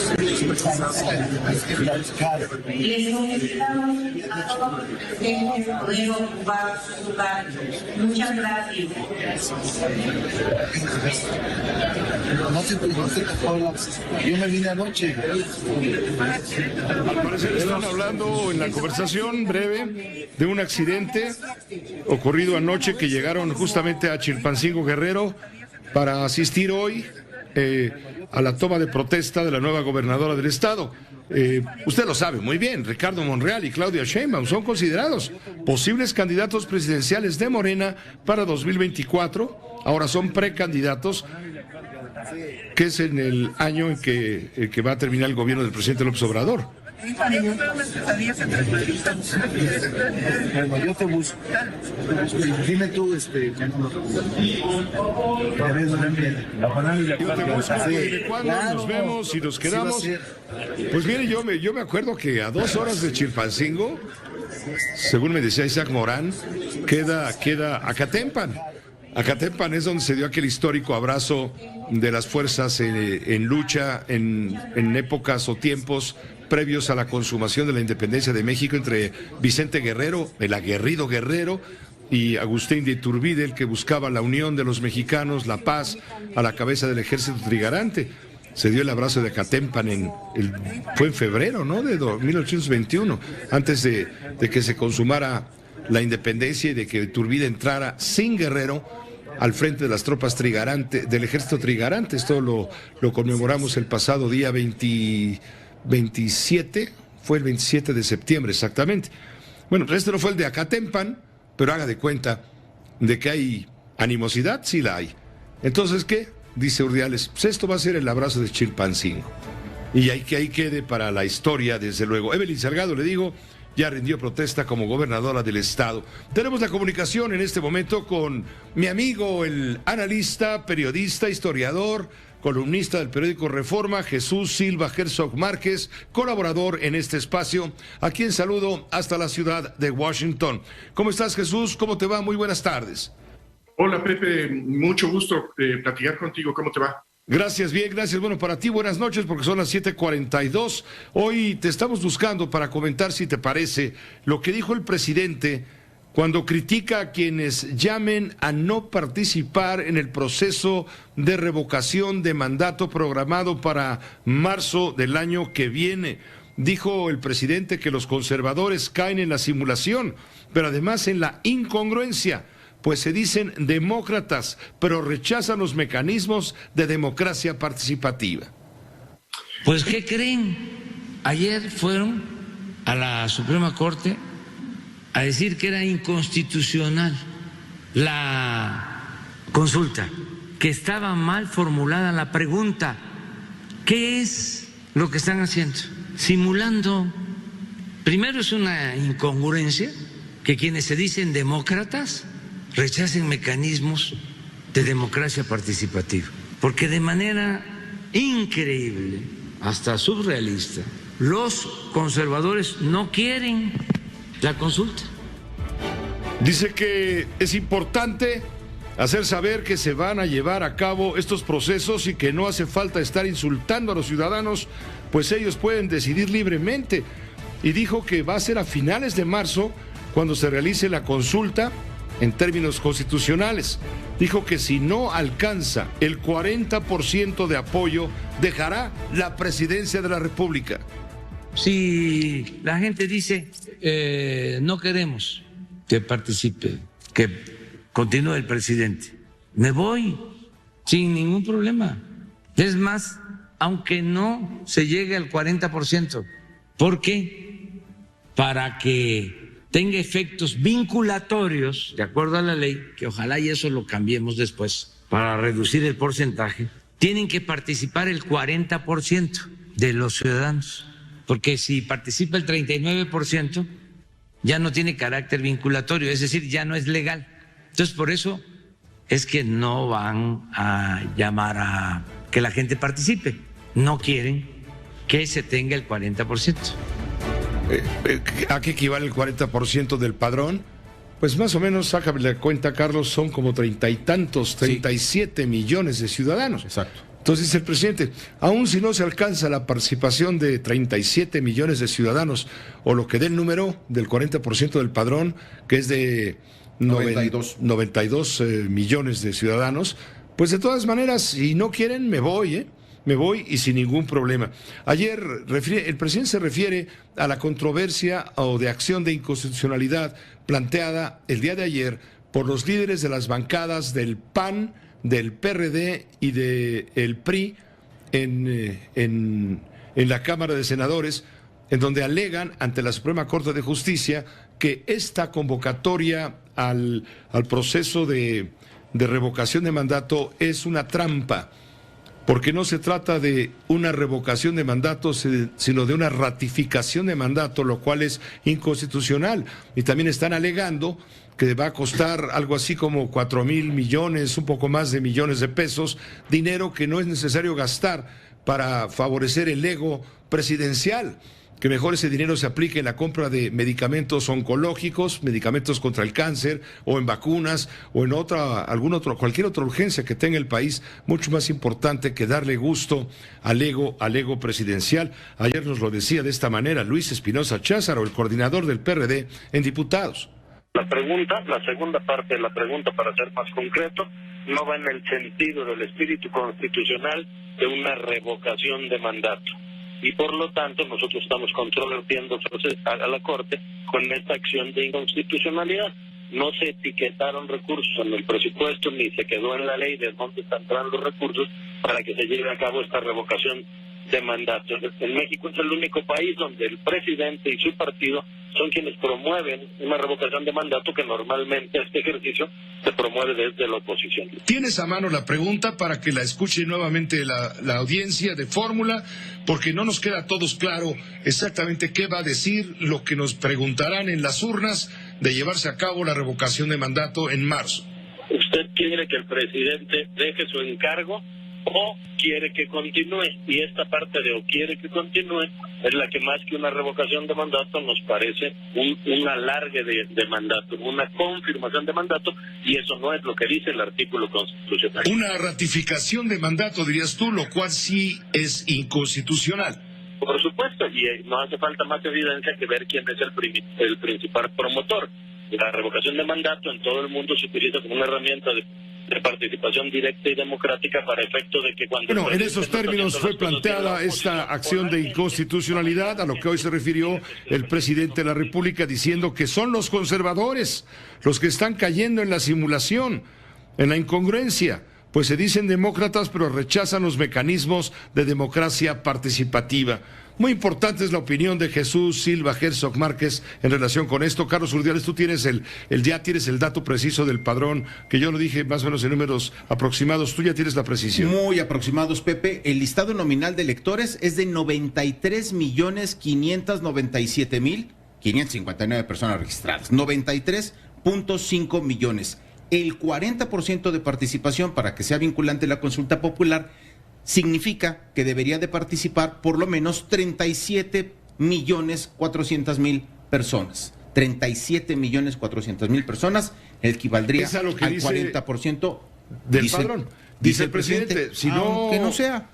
Speaker 14: Les solicitamos a todos que poder ocupar sus lugares. Muchas gracias.
Speaker 15: No te yo me vine anoche.
Speaker 3: Al parecer están hablando en la conversación breve de un accidente ocurrido anoche, que llegaron justamente a Chilpancingo, Guerrero, para asistir hoy a la toma de protesta de la nueva gobernadora del estado. Usted lo sabe muy bien, Ricardo Monreal y Claudia Sheinbaum son considerados posibles candidatos presidenciales de Morena para 2024. Ahora son precandidatos, que es en el año en que va a terminar el gobierno del presidente López Obrador.
Speaker 15: Bueno, yo te busco. Dime tú, ¿De
Speaker 3: cuándo nos vemos y nos quedamos? Pues mire, yo me acuerdo que a 2 horas de Chilpancingo, según me decía Isaac Morán, queda Acatempan. Acatempan es donde se dio aquel histórico abrazo de las fuerzas en lucha en épocas o tiempos previos a la consumación de la independencia de México, entre Vicente Guerrero, el aguerrido Guerrero, y Agustín de Iturbide, el que buscaba la unión de los mexicanos, la paz, a la cabeza del ejército trigarante. Se dio el abrazo de Acatempan fue en febrero, ¿no?, de 1821, antes de que se consumara la independencia y de que Iturbide entrara sin Guerrero al frente de las tropas trigarante, del ejército trigarante. Esto lo conmemoramos el pasado día 27, fue el 27 de septiembre exactamente. Bueno, pues este no fue el de Acatempan, pero haga de cuenta de que hay animosidad, sí la hay. Entonces, ¿qué? Dice Urdiales, pues esto va a ser el abrazo de Chilpancingo. Y que ahí quede para la historia, desde luego. Evelyn Salgado, le digo, ya rindió protesta como gobernadora del estado. Tenemos la comunicación en este momento con mi amigo, el analista, periodista, historiador, columnista del periódico Reforma, Jesús Silva Herzog Márquez, colaborador en este espacio, a quien saludo hasta la ciudad de Washington. ¿Cómo estás, Jesús? ¿Cómo te va? Muy buenas tardes.
Speaker 16: Hola, Pepe, mucho gusto platicar contigo. ¿Cómo te va?
Speaker 3: Gracias, bien, gracias. Bueno, para ti, buenas noches, porque son las 7:42. Hoy te estamos buscando para comentar, si te parece, lo que dijo el presidente cuando critica a quienes llamen a no participar en el proceso de revocación de mandato programado para marzo del año que viene. Dijo el presidente que los conservadores caen en la simulación, pero además en la incongruencia, pues se dicen demócratas, pero rechazan los mecanismos de democracia participativa.
Speaker 12: Pues, ¿qué creen? Ayer fueron a la Suprema Corte a decir que era inconstitucional la consulta, que estaba mal formulada la pregunta. ¿Qué es lo que están haciendo? Simulando. Primero, es una incongruencia que quienes se dicen demócratas rechacen mecanismos de democracia participativa, porque de manera increíble, hasta surrealista, los conservadores no quieren la consulta.
Speaker 3: Dice que es importante hacer saber que se van a llevar a cabo estos procesos y que no hace falta estar insultando a los ciudadanos, pues ellos pueden decidir libremente. Y dijo que va a ser a finales de marzo cuando se realice la consulta en términos constitucionales. Dijo que si no alcanza el 40% de apoyo, dejará la presidencia de la República.
Speaker 12: Si la gente dice no queremos que participe, que continúe el presidente, me voy sin ningún problema. Es más, aunque no se llegue al 40%, ¿por qué? Para que tenga efectos vinculatorios, de acuerdo a la ley, que ojalá y eso lo cambiemos después para reducir el porcentaje, tienen que participar el 40% de los ciudadanos, porque si participa el 39%, ya no tiene carácter vinculatorio, es decir, ya no es legal. Entonces, por eso es que no van a llamar a que la gente participe, no quieren que se tenga el 40%.
Speaker 3: ¿A qué equivale el 40% del padrón? Pues más o menos, sácame la cuenta, Carlos, son como 30 y tantos, 37 millones de ciudadanos.
Speaker 4: Exacto.
Speaker 3: Entonces dice el presidente, aún si no se alcanza la participación de 37 millones de ciudadanos, o lo que dé el número del 40% del padrón, que es de 92 millones de ciudadanos, pues de todas maneras, si no quieren, me voy y sin ningún problema. Ayer el presidente se refiere a la controversia o de acción de inconstitucionalidad planteada el día de ayer por los líderes de las bancadas del PAN, del PRD y del PRI en la Cámara de Senadores, en donde alegan ante la Suprema Corte de Justicia que esta convocatoria al proceso de revocación de mandato es una trampa, porque no se trata de una revocación de mandato, sino de una ratificación de mandato, lo cual es inconstitucional. Y también están alegando que va a costar algo así como 4,000 millones, un poco más de millones de pesos, dinero que no es necesario gastar para favorecer el ego presidencial, que mejor ese dinero se aplique en la compra de medicamentos oncológicos, medicamentos contra el cáncer, o en vacunas, o en cualquier otra urgencia que tenga el país, mucho más importante que darle gusto al ego presidencial. Ayer nos lo decía de esta manera Luis Espinosa Cházaro, el coordinador del PRD en diputados.
Speaker 17: La segunda parte de la pregunta, para ser más concreto, no va en el sentido del espíritu constitucional de una revocación de mandato. Y por lo tanto nosotros estamos controvertiendo a la Corte con esta acción de inconstitucionalidad. No se etiquetaron recursos en el presupuesto ni se quedó en la ley de dónde están entrando los recursos para que se lleve a cabo esta revocación de mandato. En México es el único país donde el presidente y su partido son quienes promueven una revocación de mandato, que normalmente este ejercicio se promueve desde la oposición.
Speaker 3: ¿Tienes a mano la pregunta para que la escuche nuevamente la audiencia de Fórmula? Porque no nos queda a todos claro exactamente qué va a decir lo que nos preguntarán en las urnas de llevarse a cabo la revocación de mandato en marzo.
Speaker 17: ¿Usted quiere que el presidente deje su encargo o quiere que continúe? Y esta parte de o quiere que continúe es la que, más que una revocación de mandato, nos parece un alargue de mandato, una confirmación de mandato, y eso no es lo que dice el artículo constitucional.
Speaker 3: Una ratificación de mandato, dirías tú, lo cual sí es inconstitucional.
Speaker 17: Por supuesto, y no hace falta más evidencia que ver quién es el principal promotor. La revocación de mandato en todo el mundo se utiliza como una herramienta de participación directa y democrática para efecto de que cuando...
Speaker 3: Bueno, en esos términos fue planteada esta acción de inconstitucionalidad, a lo que hoy se refirió el presidente de la República, diciendo que son los conservadores los que están cayendo en la simulación, en la incongruencia, pues se dicen demócratas pero rechazan los mecanismos de democracia participativa. Muy importante es la opinión de Jesús Silva Herzog Márquez en relación con esto. Carlos Urdiales, tú tienes ya tienes el dato preciso del padrón, que yo lo dije más o menos en números aproximados. Tú ya tienes la precisión.
Speaker 4: Muy aproximados, Pepe. El listado nominal de electores es de 93.597.559 personas registradas. 93.5 millones. El 40% de participación para que sea vinculante la consulta popular significa que debería de participar por lo menos 37.400.000 personas. 37.400.000 personas, equivaldría al 40%
Speaker 3: del padrón. Dice el presidente, si no,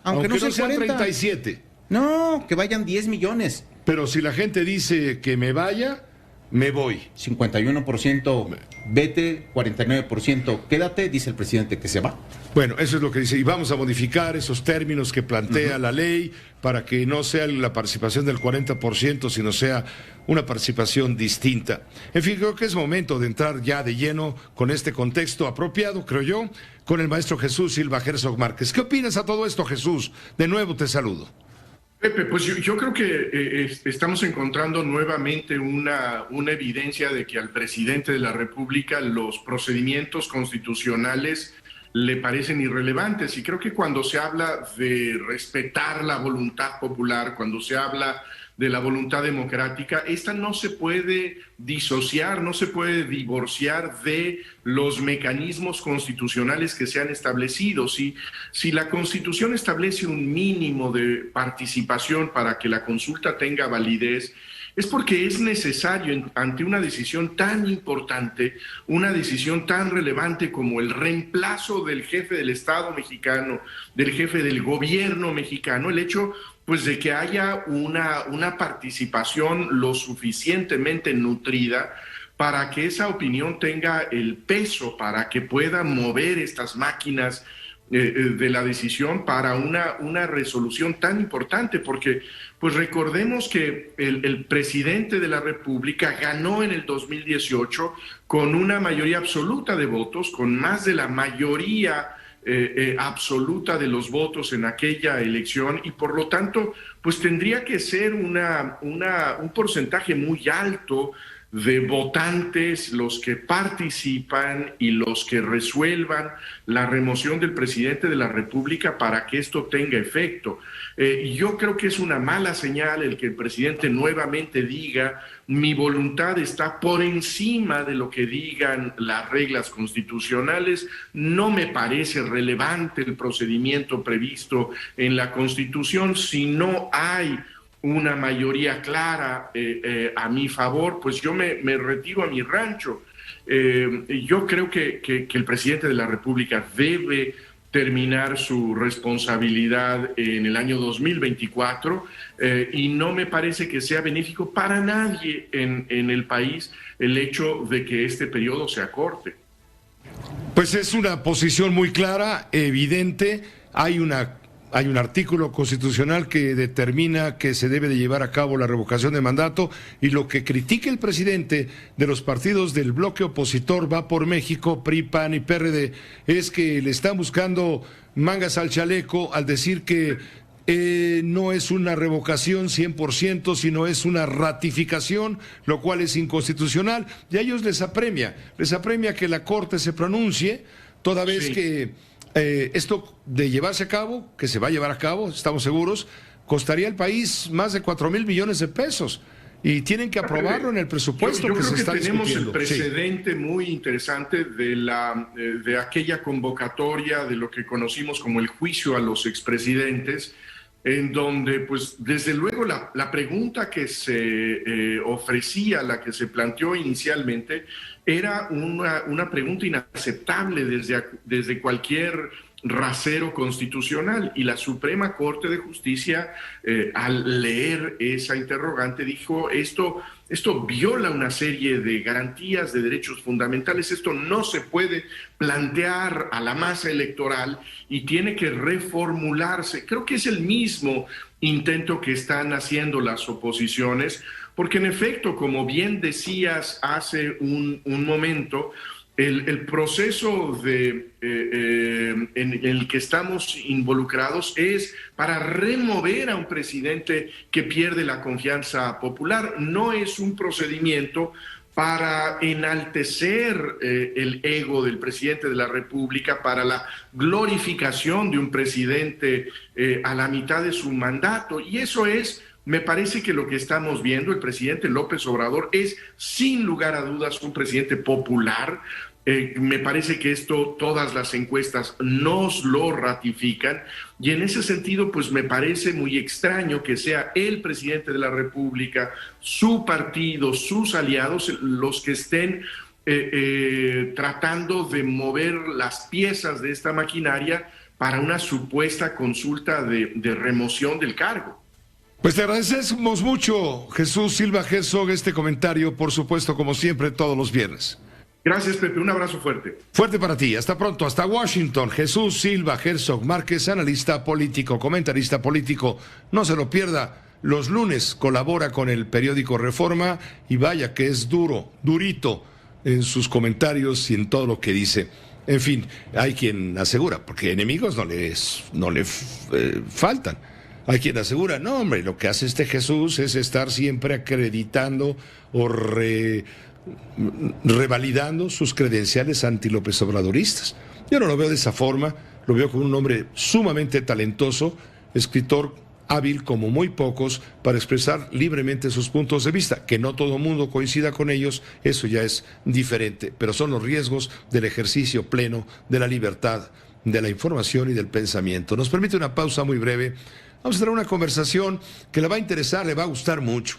Speaker 4: aunque no sea
Speaker 3: 37.
Speaker 4: No, que vayan 10 millones.
Speaker 3: Pero si la gente dice que me vaya, me voy.
Speaker 4: 51% vete, 49% quédate, dice el presidente que se va.
Speaker 3: Bueno, eso es lo que dice, y vamos a modificar esos términos que plantea la ley para que no sea la participación del 40%, sino sea una participación distinta. En fin, creo que es momento de entrar ya de lleno con este contexto apropiado, creo yo, con el maestro Jesús Silva Herzog Márquez. ¿Qué opinas a todo esto, Jesús? De nuevo te saludo.
Speaker 16: Pepe, pues yo creo que estamos encontrando nuevamente una evidencia de que al presidente de la República los procedimientos constitucionales le parecen irrelevantes. Y creo que cuando se habla de respetar la voluntad popular, cuando se habla de la voluntad democrática, esta no se puede disociar, no se puede divorciar de los mecanismos constitucionales que se han establecido. Si la Constitución establece un mínimo de participación para que la consulta tenga validez, es porque es necesario ante una decisión tan importante, una decisión tan relevante como el reemplazo del jefe del Estado mexicano, del jefe del gobierno mexicano, el hecho pues de que haya una participación lo suficientemente nutrida para que esa opinión tenga el peso, para que pueda mover estas máquinas de la decisión para una resolución tan importante, porque pues recordemos que el presidente de la República ganó en el 2018 con una mayoría absoluta de votos, con más de la mayoría absoluta de los votos en aquella elección, y por lo tanto pues tendría que ser un porcentaje muy alto de votantes los que participan y los que resuelvan la remoción del presidente de la República para que esto tenga efecto. Yo creo que es una mala señal el que el presidente nuevamente diga: mi voluntad está por encima de lo que digan las reglas constitucionales. No me parece relevante el procedimiento previsto en la Constitución. Si no hay una mayoría clara a mi favor, pues yo me retiro a mi rancho. Yo creo que el presidente de la República debe terminar su responsabilidad en el año 2024 y no me parece que sea benéfico para nadie en el país el hecho de que este periodo se acorte.
Speaker 3: Pues es una posición muy clara, evidente. Hay un artículo constitucional que determina que se debe de llevar a cabo la revocación de mandato, y lo que critica el presidente de los partidos del bloque opositor Va por México, PRI, PAN y PRD, es que le están buscando mangas al chaleco al decir que no es una revocación 100%, sino es una ratificación, lo cual es inconstitucional, y a ellos les apremia que la Corte se pronuncie, toda vez sí que esto de llevarse a cabo, que se va a llevar a cabo, estamos seguros, costaría al país más de 4,000 millones de pesos, y tienen que aprobarlo en el presupuesto que se está discutiendo.
Speaker 16: Tenemos el precedente muy interesante de aquella convocatoria de lo que conocimos como el juicio a los expresidentes, en donde, pues, desde luego la pregunta que se ofrecía, la que se planteó inicialmente, era una pregunta inaceptable desde cualquier rasero constitucional, y la Suprema Corte de Justicia, al leer esa interrogante, dijo: esto viola una serie de garantías de derechos fundamentales, esto no se puede plantear a la masa electoral y tiene que reformularse. Creo que es el mismo intento que están haciendo las oposiciones, porque en efecto, como bien decías hace un momento, el proceso en el que estamos involucrados es para remover a un presidente que pierde la confianza popular. No es un procedimiento para enaltecer el ego del presidente de la República, para la glorificación de un presidente a la mitad de su mandato. Y eso es, me parece que lo que estamos viendo, el presidente López Obrador es sin lugar a dudas un presidente popular. Me parece que esto todas las encuestas nos lo ratifican, y en ese sentido pues me parece muy extraño que sea el presidente de la República, su partido, sus aliados los que estén tratando de mover las piezas de esta maquinaria para una supuesta consulta de remoción del cargo.
Speaker 3: Pues te agradecemos mucho, Jesús Silva Herzog, este comentario, por supuesto, como siempre, todos los viernes.
Speaker 16: Gracias, Pepe. Un abrazo fuerte.
Speaker 3: Fuerte para ti. Hasta pronto. Hasta Washington. Jesús Silva Herzog Márquez, analista político, comentarista político. No se lo pierda. Los lunes colabora con el periódico Reforma, y vaya que es durito en sus comentarios y en todo lo que dice. En fin, hay quien asegura, porque enemigos no le faltan. Hay quien asegura, no hombre, lo que hace este Jesús es estar siempre acreditando o revalidando sus credenciales anti-López Obradoristas. Yo no lo veo de esa forma, lo veo como un hombre sumamente talentoso, escritor hábil como muy pocos para expresar libremente sus puntos de vista. Que no todo mundo coincida con ellos, eso ya es diferente, pero son los riesgos del ejercicio pleno de la libertad, de la información y del pensamiento. Nos permite una pausa muy breve. Vamos a tener una conversación que le va a interesar, le va a gustar mucho.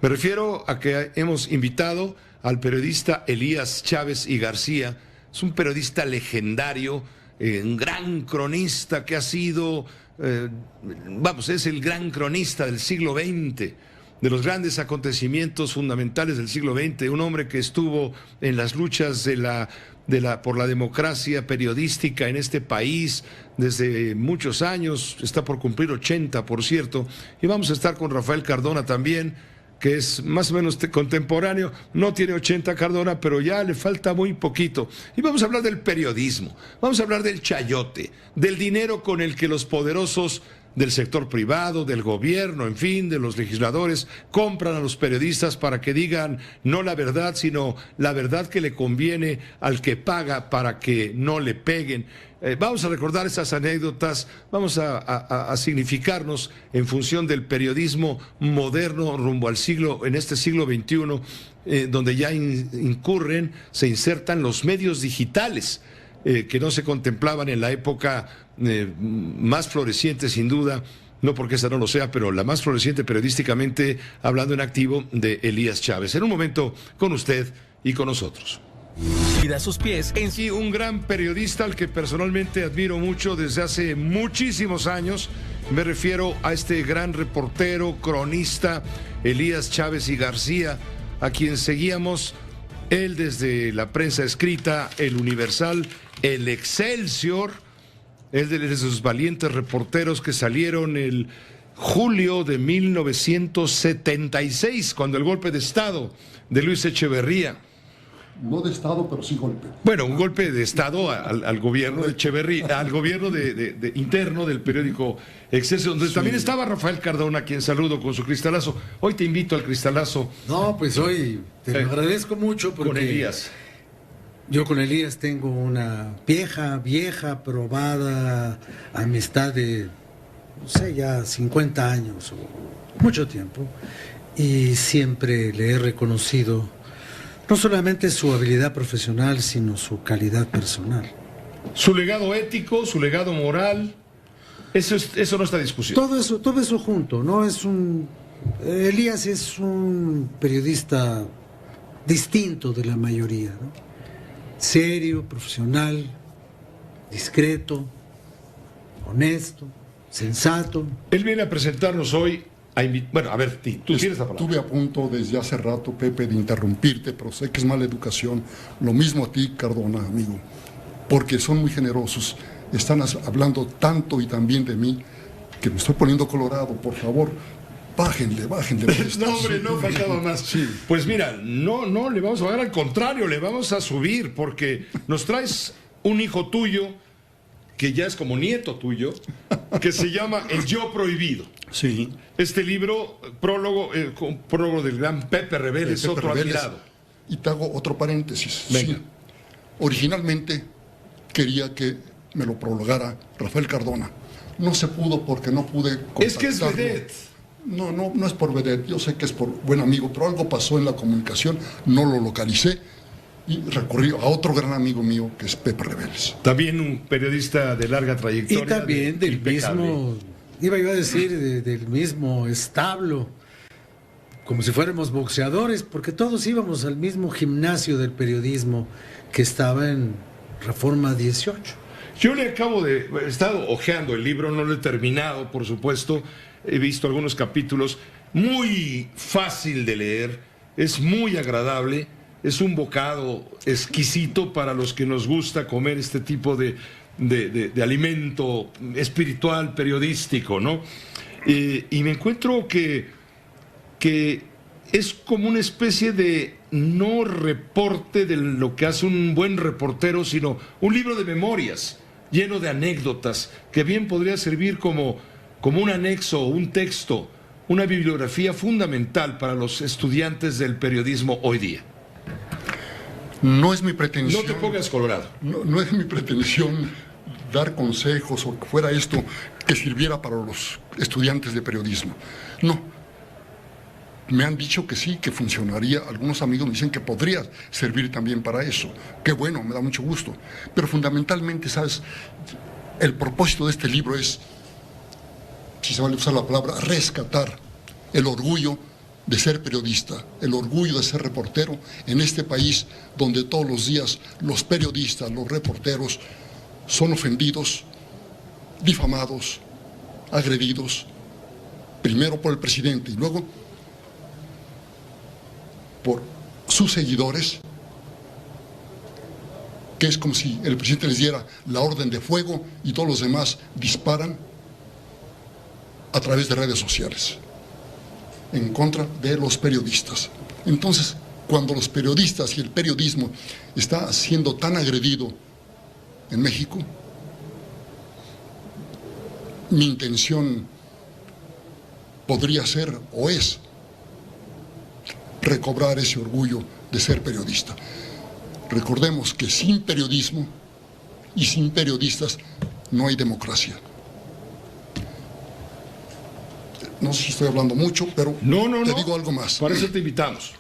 Speaker 3: Me refiero a que hemos invitado al periodista Elías Chávez y García. Es un periodista legendario, un gran cronista que ha sido, es el gran cronista del siglo XX, de los grandes acontecimientos fundamentales del siglo XX, un hombre que estuvo en las luchas por la democracia periodística en este país desde muchos años, está por cumplir 80, por cierto, y vamos a estar con Rafael Cardona también, que es más o menos contemporáneo, no tiene 80 Cardona, pero ya le falta muy poquito. Y vamos a hablar del periodismo, vamos a hablar del chayote, del dinero con el que los poderosos del sector privado, del gobierno, en fin, de los legisladores, compran a los periodistas para que digan no la verdad, sino la verdad que le conviene al que paga para que no le peguen. Vamos a recordar esas anécdotas, vamos a significarnos en función del periodismo moderno rumbo al en este siglo XXI, donde ya se insertan los medios digitales, que no se contemplaban en la época más floreciente, sin duda, no porque esa no lo sea, pero la más floreciente periodísticamente hablando en activo, de Elías Chávez. En un momento con usted y con nosotros.
Speaker 18: A sus pies
Speaker 3: en sí, un gran periodista al que personalmente admiro mucho desde hace muchísimos años. Me refiero a este gran reportero, cronista, Elías Chávez y García, a quien seguíamos, él desde la prensa escrita, el Universal, el Excelsior, él de esos valientes reporteros que salieron el julio de 1976, cuando el golpe de Estado de Luis Echeverría.
Speaker 19: No de Estado, pero sí golpe.
Speaker 3: Bueno, un golpe de Estado al gobierno de Echeverría, al gobierno interno del periódico Excelsior, donde también estaba Rafael Cardona, a quien saludo con su cristalazo. Hoy te invito al cristalazo.
Speaker 15: No, pues hoy te lo agradezco mucho porque...
Speaker 3: Con Elías.
Speaker 15: Yo con Elías tengo una vieja, probada amistad de, no sé, ya 50 años, o mucho tiempo, y siempre le he reconocido no solamente su habilidad profesional, sino su calidad personal.
Speaker 3: Su legado ético, su legado moral, eso no está en discusión.
Speaker 15: Todo eso junto, ¿no? Elías es un periodista distinto de la mayoría, ¿no? Serio, profesional, discreto, honesto, sensato.
Speaker 3: Él viene a presentarnos hoy. Bueno, a ver, tú tienes la palabra.
Speaker 19: Estuve a punto desde hace rato, Pepe, de interrumpirte, pero sé que es mala educación. Lo mismo a ti, Cardona, amigo, porque son muy generosos. Están hablando tanto y tan bien de mí que me estoy poniendo colorado. Por favor, bájenle.
Speaker 3: No, hombre, no faltaba más. Sí. Pues mira, no le vamos a bajar, al contrario, le vamos a subir, porque nos traes un hijo tuyo, que ya es como nieto tuyo, que se llama El Yo Prohibido.
Speaker 19: Sí.
Speaker 3: Este libro, prólogo del gran Pepe Rebeles, otro admirado.
Speaker 19: Y te hago otro paréntesis.
Speaker 3: Venga.
Speaker 19: Sí. Originalmente quería que me lo prologara Rafael Cardona. No se pudo porque no pude contactarlo.
Speaker 3: Es que es vedette.
Speaker 19: No es por vedette, yo sé que es por buen amigo, pero algo pasó en la comunicación, no lo localicé y recurrí a otro gran amigo mío que es Pepe Rebeles.
Speaker 3: También un periodista de larga trayectoria.
Speaker 15: Y también del mismo, iba yo a decir, del mismo establo, como si fuéramos boxeadores, porque todos íbamos al mismo gimnasio del periodismo que estaba en Reforma 18.
Speaker 3: Yo he estado hojeando el libro, no lo he terminado, por supuesto. He visto algunos capítulos, muy fácil de leer, es muy agradable, es un bocado exquisito para los que nos gusta comer este tipo de alimento espiritual, periodístico, ¿no? Y me encuentro que es como una especie de no reporte de lo que hace un buen reportero, sino un libro de memorias, lleno de anécdotas, que bien podría servir como como un anexo o un texto, una bibliografía fundamental para los estudiantes del periodismo hoy día?
Speaker 19: No es mi pretensión.
Speaker 3: No te pongas colorado.
Speaker 19: No es mi pretensión dar consejos o que fuera esto que sirviera para los estudiantes de periodismo. No. Me han dicho que sí, que funcionaría. Algunos amigos me dicen que podría servir también para eso. Qué bueno, me da mucho gusto. Pero fundamentalmente, ¿sabes? El propósito de este libro es, si se vale usar la palabra, rescatar el orgullo de ser periodista, el orgullo de ser reportero en este país donde todos los días los periodistas, los reporteros son ofendidos, difamados, agredidos, primero por el presidente y luego por sus seguidores, que es como si el presidente les diera la orden de fuego y todos los demás disparan a través de redes sociales en contra de los periodistas. Entonces, cuando los periodistas y el periodismo está siendo tan agredido en México, mi intención podría ser o es recobrar ese orgullo de ser periodista. Recordemos que sin periodismo y sin periodistas no hay democracia. No sé si estoy hablando mucho, pero te digo algo más.
Speaker 3: Para eso te invitamos.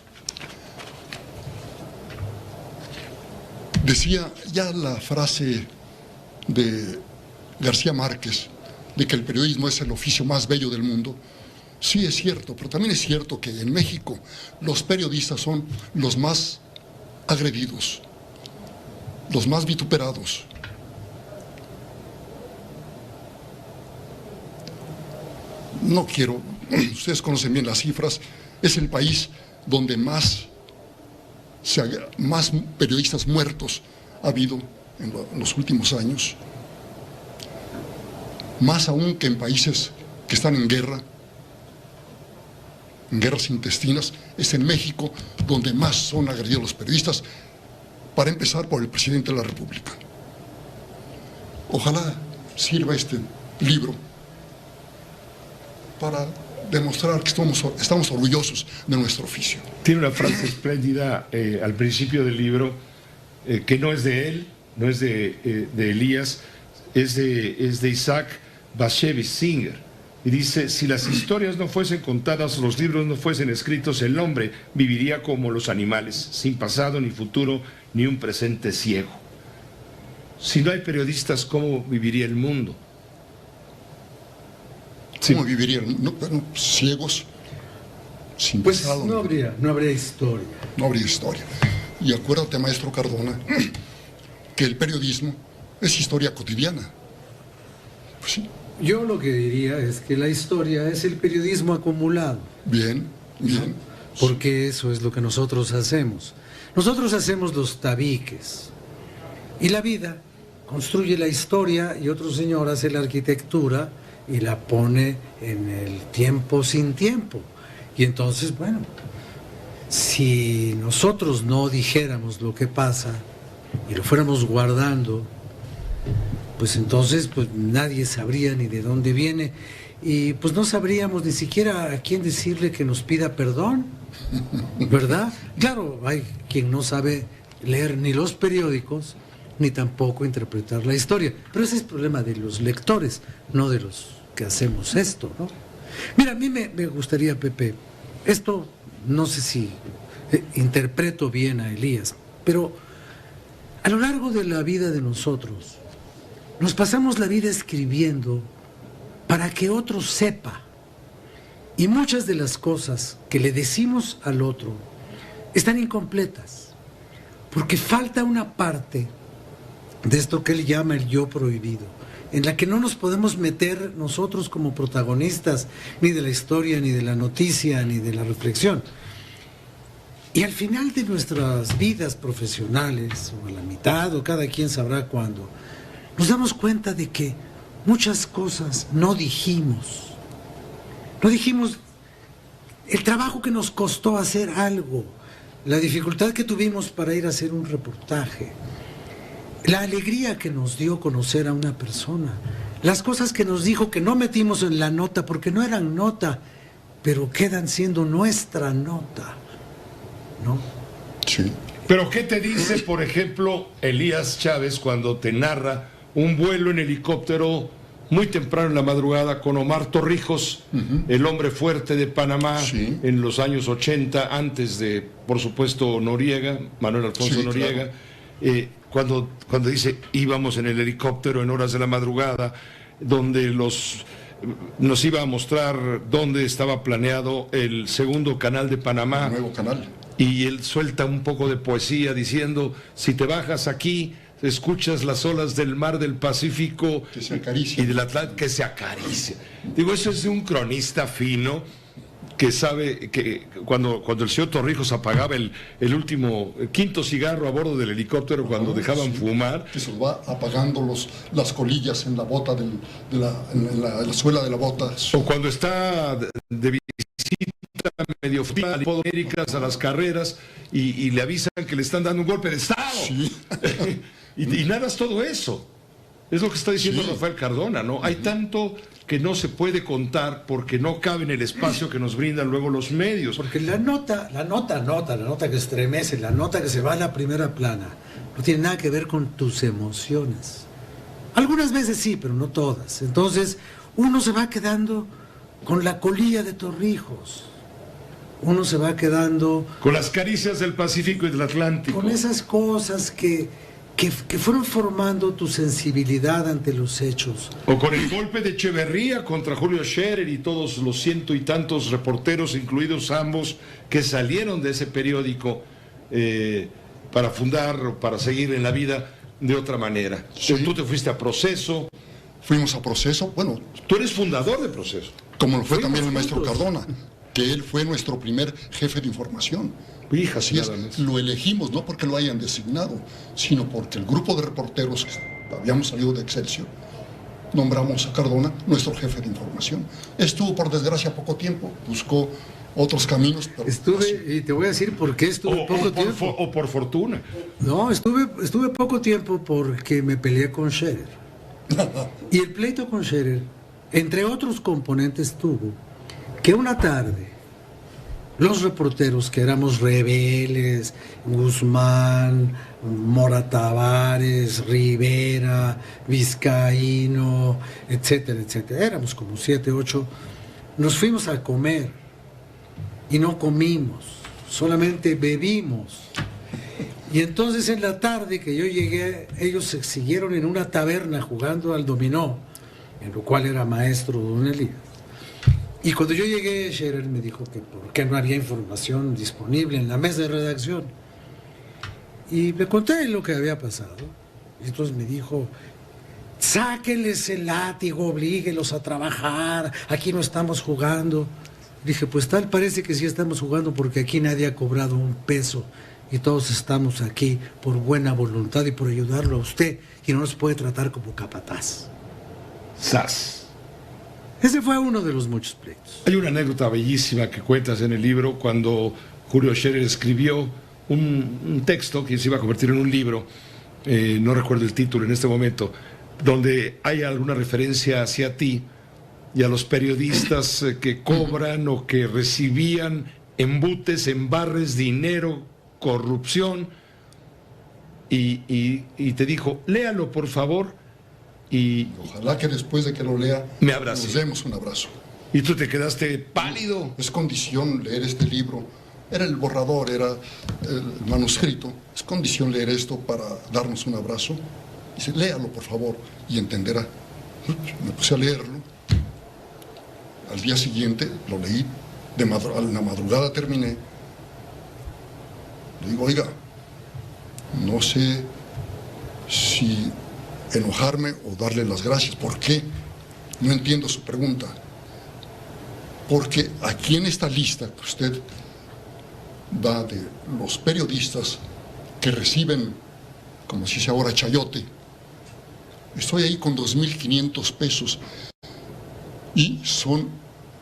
Speaker 19: Decía ya la frase de García Márquez de que el periodismo es el oficio más bello del mundo. Sí, es cierto, pero también es cierto que en México los periodistas son los más agredidos, los más vituperados. No quiero, ustedes conocen bien las cifras, es el país donde más periodistas muertos ha habido en los últimos años, más aún que en países que están en guerras intestinas. Es en México donde más son agredidos los periodistas, para empezar por el presidente de la República. Ojalá sirva este libro para demostrar que estamos orgullosos de nuestro oficio.
Speaker 3: Tiene una frase espléndida al principio del libro, que no es de él, no es de Elías, es de Isaac Bashevis Singer, y dice: si las historias no fuesen contadas, los libros no fuesen escritos, el hombre viviría como los animales, sin pasado ni futuro, ni un presente ciego. Si no hay periodistas, ¿cómo viviría el mundo?
Speaker 19: ¿Cómo vivirían? Ciegos, sin pasado.
Speaker 15: No habría historia.
Speaker 19: No habría historia. Y acuérdate, maestro Cardona, que el periodismo es historia cotidiana. Pues sí.
Speaker 15: Yo lo que diría es que la historia es el periodismo acumulado.
Speaker 19: Bien, bien.
Speaker 15: Porque eso es lo que nosotros hacemos. Nosotros hacemos los tabiques. Y la vida construye la historia y otro señor hace la arquitectura y la pone en el tiempo sin tiempo. Y entonces, bueno, si nosotros no dijéramos lo que pasa y lo fuéramos guardando, pues entonces pues nadie sabría ni de dónde viene y pues no sabríamos ni siquiera a quién decirle que nos pida perdón, ¿verdad? Claro, hay quien no sabe leer ni los periódicos ni tampoco interpretar la historia, pero ese es el problema de los lectores, no de los que hacemos esto, ¿no? Mira, a mí me gustaría, Pepe, esto no sé si interpreto bien a Elías, pero a lo largo de la vida de nosotros nos pasamos la vida escribiendo para que otro sepa, y muchas de las cosas que le decimos al otro están incompletas, porque falta una parte de esto que él llama el yo prohibido, en la que no nos podemos meter nosotros como protagonistas ni de la historia, ni de la noticia, ni de la reflexión. Y al final de nuestras vidas profesionales, o a la mitad, o cada quien sabrá cuándo, nos damos cuenta de que muchas cosas no dijimos. No dijimos el trabajo que nos costó hacer algo, la dificultad que tuvimos para ir a hacer un reportaje, la alegría que nos dio conocer a una persona, las cosas que nos dijo que no metimos en la nota porque no eran nota, pero quedan siendo nuestra nota, ¿no?
Speaker 19: Sí.
Speaker 3: Pero ¿qué te dice, por ejemplo, Elías Chávez cuando te narra un vuelo en helicóptero muy temprano en la madrugada con Omar Torrijos, el hombre fuerte de Panamá, en los años 80, antes de, por supuesto, Noriega, Manuel Alfonso Noriega, claro. Cuando dice, íbamos en el helicóptero en horas de la madrugada, donde nos iba a mostrar dónde estaba planeado el segundo canal de Panamá.
Speaker 19: El nuevo canal.
Speaker 3: Y él suelta un poco de poesía diciendo, si te bajas aquí, escuchas las olas del mar del Pacífico y del Atlántico que se acaricia. Digo, eso es de un cronista fino que sabe que cuando el señor Torrijos apagaba el último quinto cigarro a bordo del helicóptero, cuando dejaban fumar,
Speaker 19: que se lo va apagando las colillas en la bota en la suela de la bota.
Speaker 3: O cuando está de visita medio fría a las carreras y le avisan que le están dando un golpe de estado. Y nada es todo eso. Es lo que está diciendo Rafael Cardona, ¿no? Hay tanto que no se puede contar porque no cabe en el espacio que nos brindan luego los medios.
Speaker 15: Porque la nota que estremece, la nota que se va a la primera plana, no tiene nada que ver con tus emociones. Algunas veces sí, pero no todas. Entonces, uno se va quedando con la colilla de Torrijos. Uno se va quedando
Speaker 3: con las caricias del Pacífico y del Atlántico.
Speaker 15: Con esas cosas que fueron formando tu sensibilidad ante los hechos.
Speaker 3: O con el golpe de Echeverría contra Julio Scherer y todos los ciento y tantos reporteros, incluidos ambos, que salieron de ese periódico para fundar o para seguir en la vida de otra manera. Tú te fuiste a Proceso.
Speaker 19: Fuimos a Proceso, bueno.
Speaker 3: Tú eres fundador de Proceso.
Speaker 19: Como lo fue también el maestro Cardona, que él fue nuestro primer jefe de información. Así es, lo elegimos no porque lo hayan designado, sino porque el grupo de reporteros que habíamos salido de Excelsior, nombramos a Cardona nuestro jefe de información. Estuvo, por desgracia, poco tiempo, buscó otros caminos. Pero
Speaker 15: y te voy a decir por qué estuve poco tiempo.
Speaker 3: O por fortuna.
Speaker 15: No, estuve poco tiempo porque me peleé con Scherer. Y el pleito con Scherer, entre otros componentes, tuvo que una tarde los reporteros que éramos Rebeles, Guzmán, Mora Tavares, Rivera, Vizcaíno, etcétera, etcétera, éramos como 7, 8, nos fuimos a comer y no comimos, solamente bebimos. Y entonces en la tarde que yo llegué, ellos se siguieron en una taberna jugando al dominó, en lo cual era maestro don Elías. Y cuando yo llegué, Scherer me dijo que por qué no había información disponible en la mesa de redacción. Y me conté lo que había pasado. Y entonces me dijo, sáquenles el látigo, oblíguelos a trabajar, aquí no estamos jugando. Dije, pues tal parece que sí estamos jugando porque aquí nadie ha cobrado un peso y todos estamos aquí por buena voluntad y por ayudarlo a usted y no nos puede tratar como capataz.
Speaker 3: ¡Sas!
Speaker 15: Ese fue uno de los muchos pleitos.
Speaker 3: Hay una anécdota bellísima que cuentas en el libro cuando Julio Scherer escribió un texto que se iba a convertir en un libro, no recuerdo el título en este momento, donde hay alguna referencia hacia ti y a los periodistas que cobran o que recibían embutes, embarres, dinero, corrupción, y te dijo, léalo por favor. Y
Speaker 19: ojalá que después de que lo lea nos demos un abrazo.
Speaker 3: ¿Y tú te quedaste pálido?
Speaker 19: Es condición leer este libro. Era el borrador, era el manuscrito. Es condición leer esto para darnos un abrazo. Dice, léalo por favor y entenderá. Me puse a leerlo. Al día siguiente lo leí. A la madrugada terminé. Le digo, oiga, no sé si enojarme o darle las gracias. ¿Por qué? No entiendo su pregunta. Porque aquí en esta lista que usted da de los periodistas que reciben, como se dice ahora, chayote, estoy ahí con 2.500 pesos y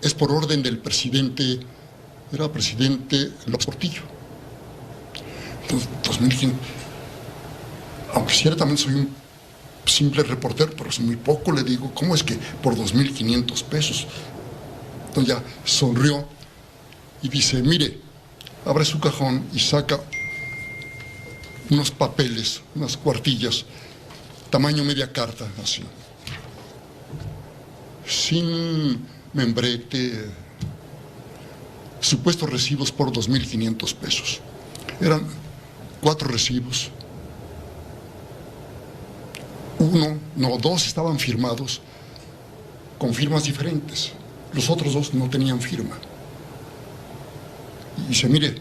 Speaker 19: es por orden del presidente, era presidente López Portillo. Entonces, 2.500, aunque ciertamente soy un simple reportero, pero es muy poco, le digo, ¿cómo es que por 2.500 pesos? Entonces ya sonrió y dice, mire, abre su cajón y saca unos papeles, unas cuartillas, tamaño media carta, así, sin membrete, supuestos recibos por 2.500 pesos. Eran 4 recibos. Dos estaban firmados con firmas diferentes. Los otros 2 no tenían firma. Y dice, mire,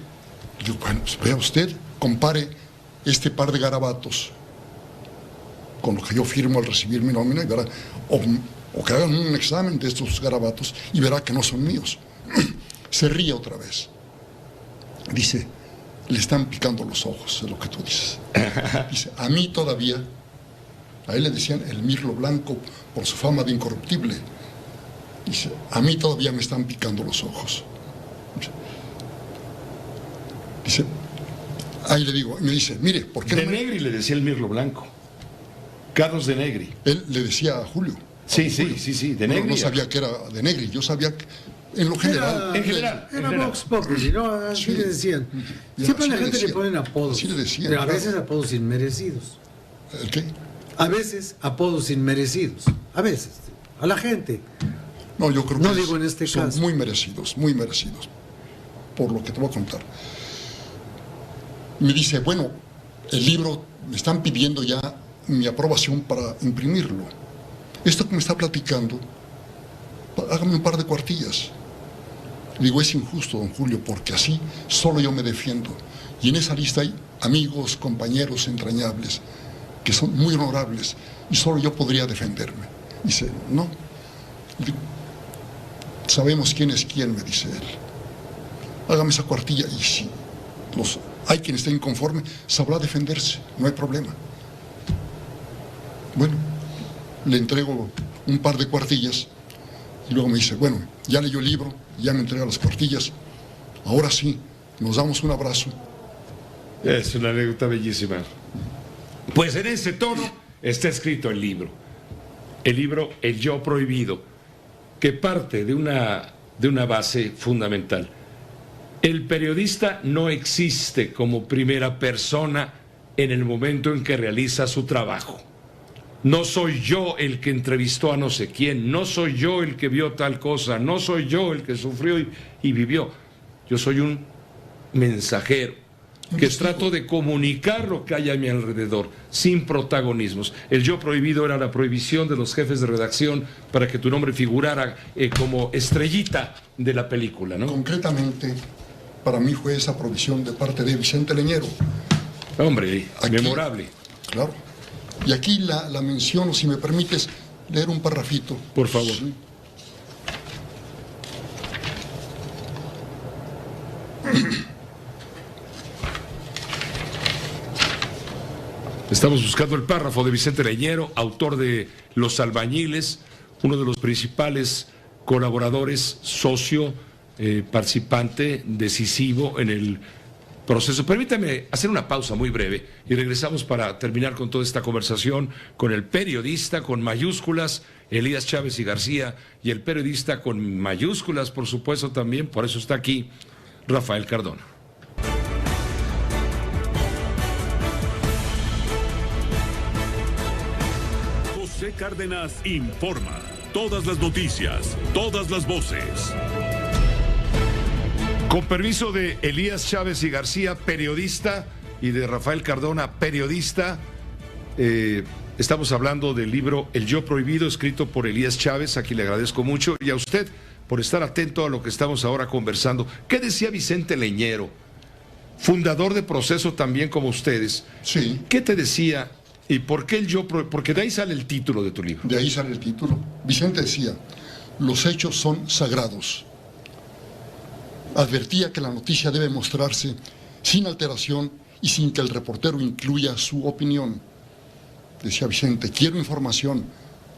Speaker 19: yo, bueno, pues vea usted, compare este par de garabatos con lo que yo firmo al recibir mi nómina y verá, o que hagan un examen de estos garabatos y verá que no son míos. Se ríe otra vez. Dice, le están picando los ojos, es lo que tú dices. Dice, a mí todavía, a él le decían el mirlo blanco por su fama de incorruptible. Dice, a mí todavía me están picando los ojos. Dice, ahí le digo, me dice, mire, ¿por qué
Speaker 3: De Negri le decía el mirlo blanco. Carlos de Negri.
Speaker 19: Él le decía a Julio.
Speaker 3: Sí,
Speaker 19: Julio.
Speaker 3: sí, de Negri.
Speaker 19: No sabía que era de Negri, yo sabía que en lo general.
Speaker 15: Era Vox Populi, ¿no? Así le decían. Siempre a la gente le ponen apodos.
Speaker 19: Así le decían.
Speaker 15: Pero a veces apodos inmerecidos.
Speaker 19: ¿El qué?
Speaker 15: A veces apodos inmerecidos. A veces. A la gente.
Speaker 19: No, yo creo que
Speaker 15: no digo en este
Speaker 19: son
Speaker 15: caso.
Speaker 19: muy merecidos, muy merecidos. Por lo que te voy a contar. Me dice, bueno, el libro, me están pidiendo ya mi aprobación para imprimirlo. Esto que me está platicando, hágame un par de cuartillas. Digo, es injusto, don Julio, porque así solo yo me defiendo. Y en esa lista hay amigos, compañeros entrañables, que son muy honorables, y solo yo podría defenderme. Dice, no. Digo, sabemos quién es quién, me dice él. Hágame esa cuartilla, y si hay quien esté inconforme, sabrá defenderse, no hay problema. Bueno, le entrego un par de cuartillas, y luego me dice, bueno, ya leyó el libro, ya me entrega las cuartillas, ahora sí, nos damos un abrazo.
Speaker 3: Es una anécdota bellísima. Pues en ese tono está escrito el libro. El libro El Yo Prohibido, que parte de una base fundamental. El periodista no existe como primera persona en el momento en que realiza su trabajo. No soy yo el que entrevistó a no sé quién, no soy yo el que vio tal cosa, no soy yo el que sufrió y vivió. Yo soy un mensajero que trato de comunicar lo que hay a mi alrededor, sin protagonismos. El Yo Prohibido era la prohibición de los jefes de redacción para que tu nombre figurara como estrellita de la película, ¿no?
Speaker 19: Concretamente, para mí fue esa prohibición de parte de Vicente Leñero.
Speaker 3: Hombre, aquí, memorable.
Speaker 19: Claro. Y aquí la menciono, si me permites leer un parrafito.
Speaker 3: Por favor.
Speaker 19: Sí.
Speaker 3: Estamos buscando el párrafo de Vicente Leñero, autor de Los Albañiles, uno de los principales colaboradores, socio, participante decisivo en el proceso. Permítame hacer una pausa muy breve y regresamos para terminar con toda esta conversación con el periodista con mayúsculas, Elías Chávez y García, y el periodista con mayúsculas, por supuesto también, por eso está aquí, Rafael Cardona.
Speaker 2: José Cárdenas informa. Todas las noticias, todas las voces.
Speaker 3: Con permiso de Elías Chávez y García, periodista, y de Rafael Cardona, periodista, estamos hablando del libro El Yo Prohibido, escrito por Elías Chávez, a quien le agradezco mucho, y a usted por estar atento a lo que estamos ahora conversando. ¿Qué decía Vicente Leñero, fundador de Proceso también como ustedes?
Speaker 19: Sí.
Speaker 3: ¿Qué te decía y por qué el Yo Prohibido? Porque de ahí sale el título de tu libro.
Speaker 19: De ahí sale el título. Vicente decía, los hechos son sagrados. Advertía que la noticia debe mostrarse sin alteración y sin que el reportero incluya su opinión. Decía Vicente, quiero información,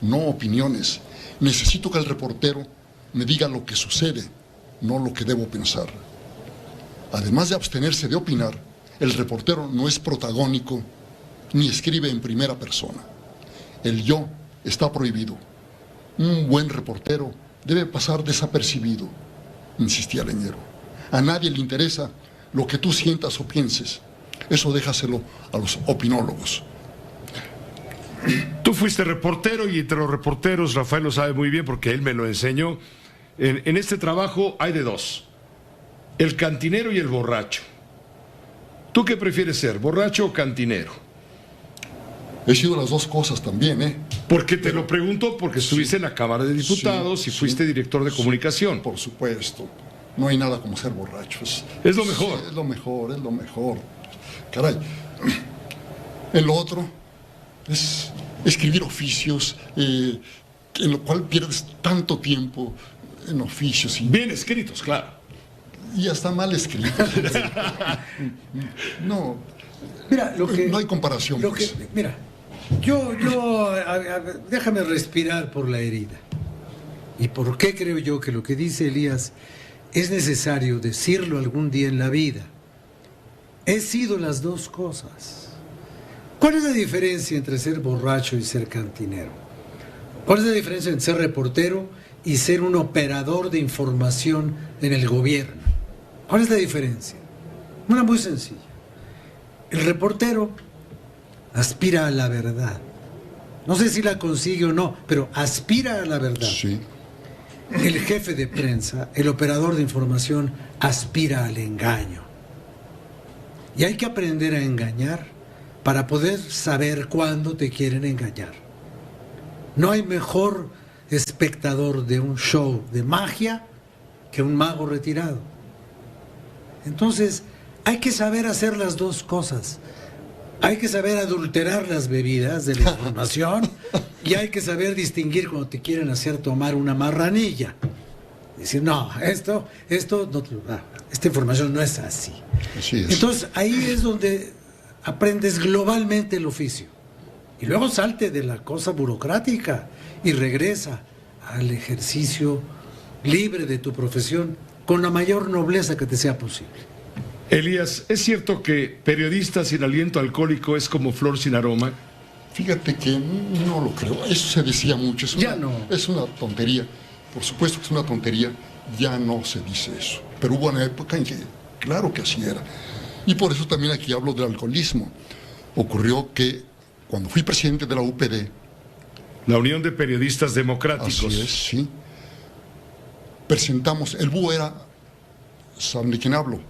Speaker 19: no opiniones. Necesito que el reportero me diga lo que sucede, no lo que debo pensar. Además de abstenerse de opinar, el reportero no es protagónico ni escribe en primera persona. El yo está prohibido. Un buen reportero debe pasar desapercibido, insistía Leñero. A nadie le interesa lo que tú sientas o pienses. Eso déjaselo a los opinólogos.
Speaker 3: Tú fuiste reportero y entre los reporteros, Rafael lo sabe muy bien porque él me lo enseñó. En este trabajo hay de dos: el cantinero y el borracho. ¿Tú qué prefieres ser, borracho o cantinero?
Speaker 19: He sido las dos cosas también, ¿eh?
Speaker 3: Porque te lo pregunto porque estuviste en la Cámara de Diputados y fuiste director de comunicación.
Speaker 19: Por supuesto. No hay nada como ser borracho.
Speaker 3: Es lo mejor.
Speaker 19: Es lo mejor, es lo mejor. Caray. En lo otro es escribir oficios, en lo cual pierdes tanto tiempo en oficios.
Speaker 3: Bien escritos, claro.
Speaker 19: Y hasta mal escritos. No.
Speaker 15: Mira,
Speaker 19: no hay comparación.
Speaker 15: Mira, déjame respirar por la herida. ¿Y por qué creo yo que lo que dice Elías es necesario decirlo algún día en la vida? He sido las dos cosas. ¿Cuál es la diferencia entre ser borracho y ser cantinero? ¿Cuál es la diferencia entre ser reportero y ser un operador de información en el gobierno? ¿Cuál es la diferencia? Una muy sencilla. El reportero aspira a la verdad. No sé si la consigue o no, pero aspira a la verdad.
Speaker 19: Sí.
Speaker 15: El jefe de prensa, el operador de información, aspira al engaño. Y hay que aprender a engañar para poder saber cuándo te quieren engañar. No hay mejor espectador de un show de magia que un mago retirado. Entonces, hay que saber hacer las dos cosas. Hay que saber adulterar las bebidas de la información y hay que saber distinguir cuando te quieren hacer tomar una marranilla. Decir, no, esta información no es así.
Speaker 19: Así es.
Speaker 15: Entonces, ahí es donde aprendes globalmente el oficio. Y luego salte de la cosa burocrática y regresa al ejercicio libre de tu profesión con la mayor nobleza que te sea posible.
Speaker 3: Elías, ¿es cierto que periodista sin aliento alcohólico es como flor sin aroma?
Speaker 19: Fíjate que no lo creo. Eso se decía mucho. Es una tontería. Por supuesto que es una tontería. Ya no se dice eso. Pero hubo una época en que, claro que así era. Y por eso también aquí hablo del alcoholismo. Ocurrió que cuando fui presidente de la UPD...
Speaker 3: La Unión de Periodistas Democráticos.
Speaker 19: Así es, sí. Presentamos... El búho era... ¿Saben de quién hablo?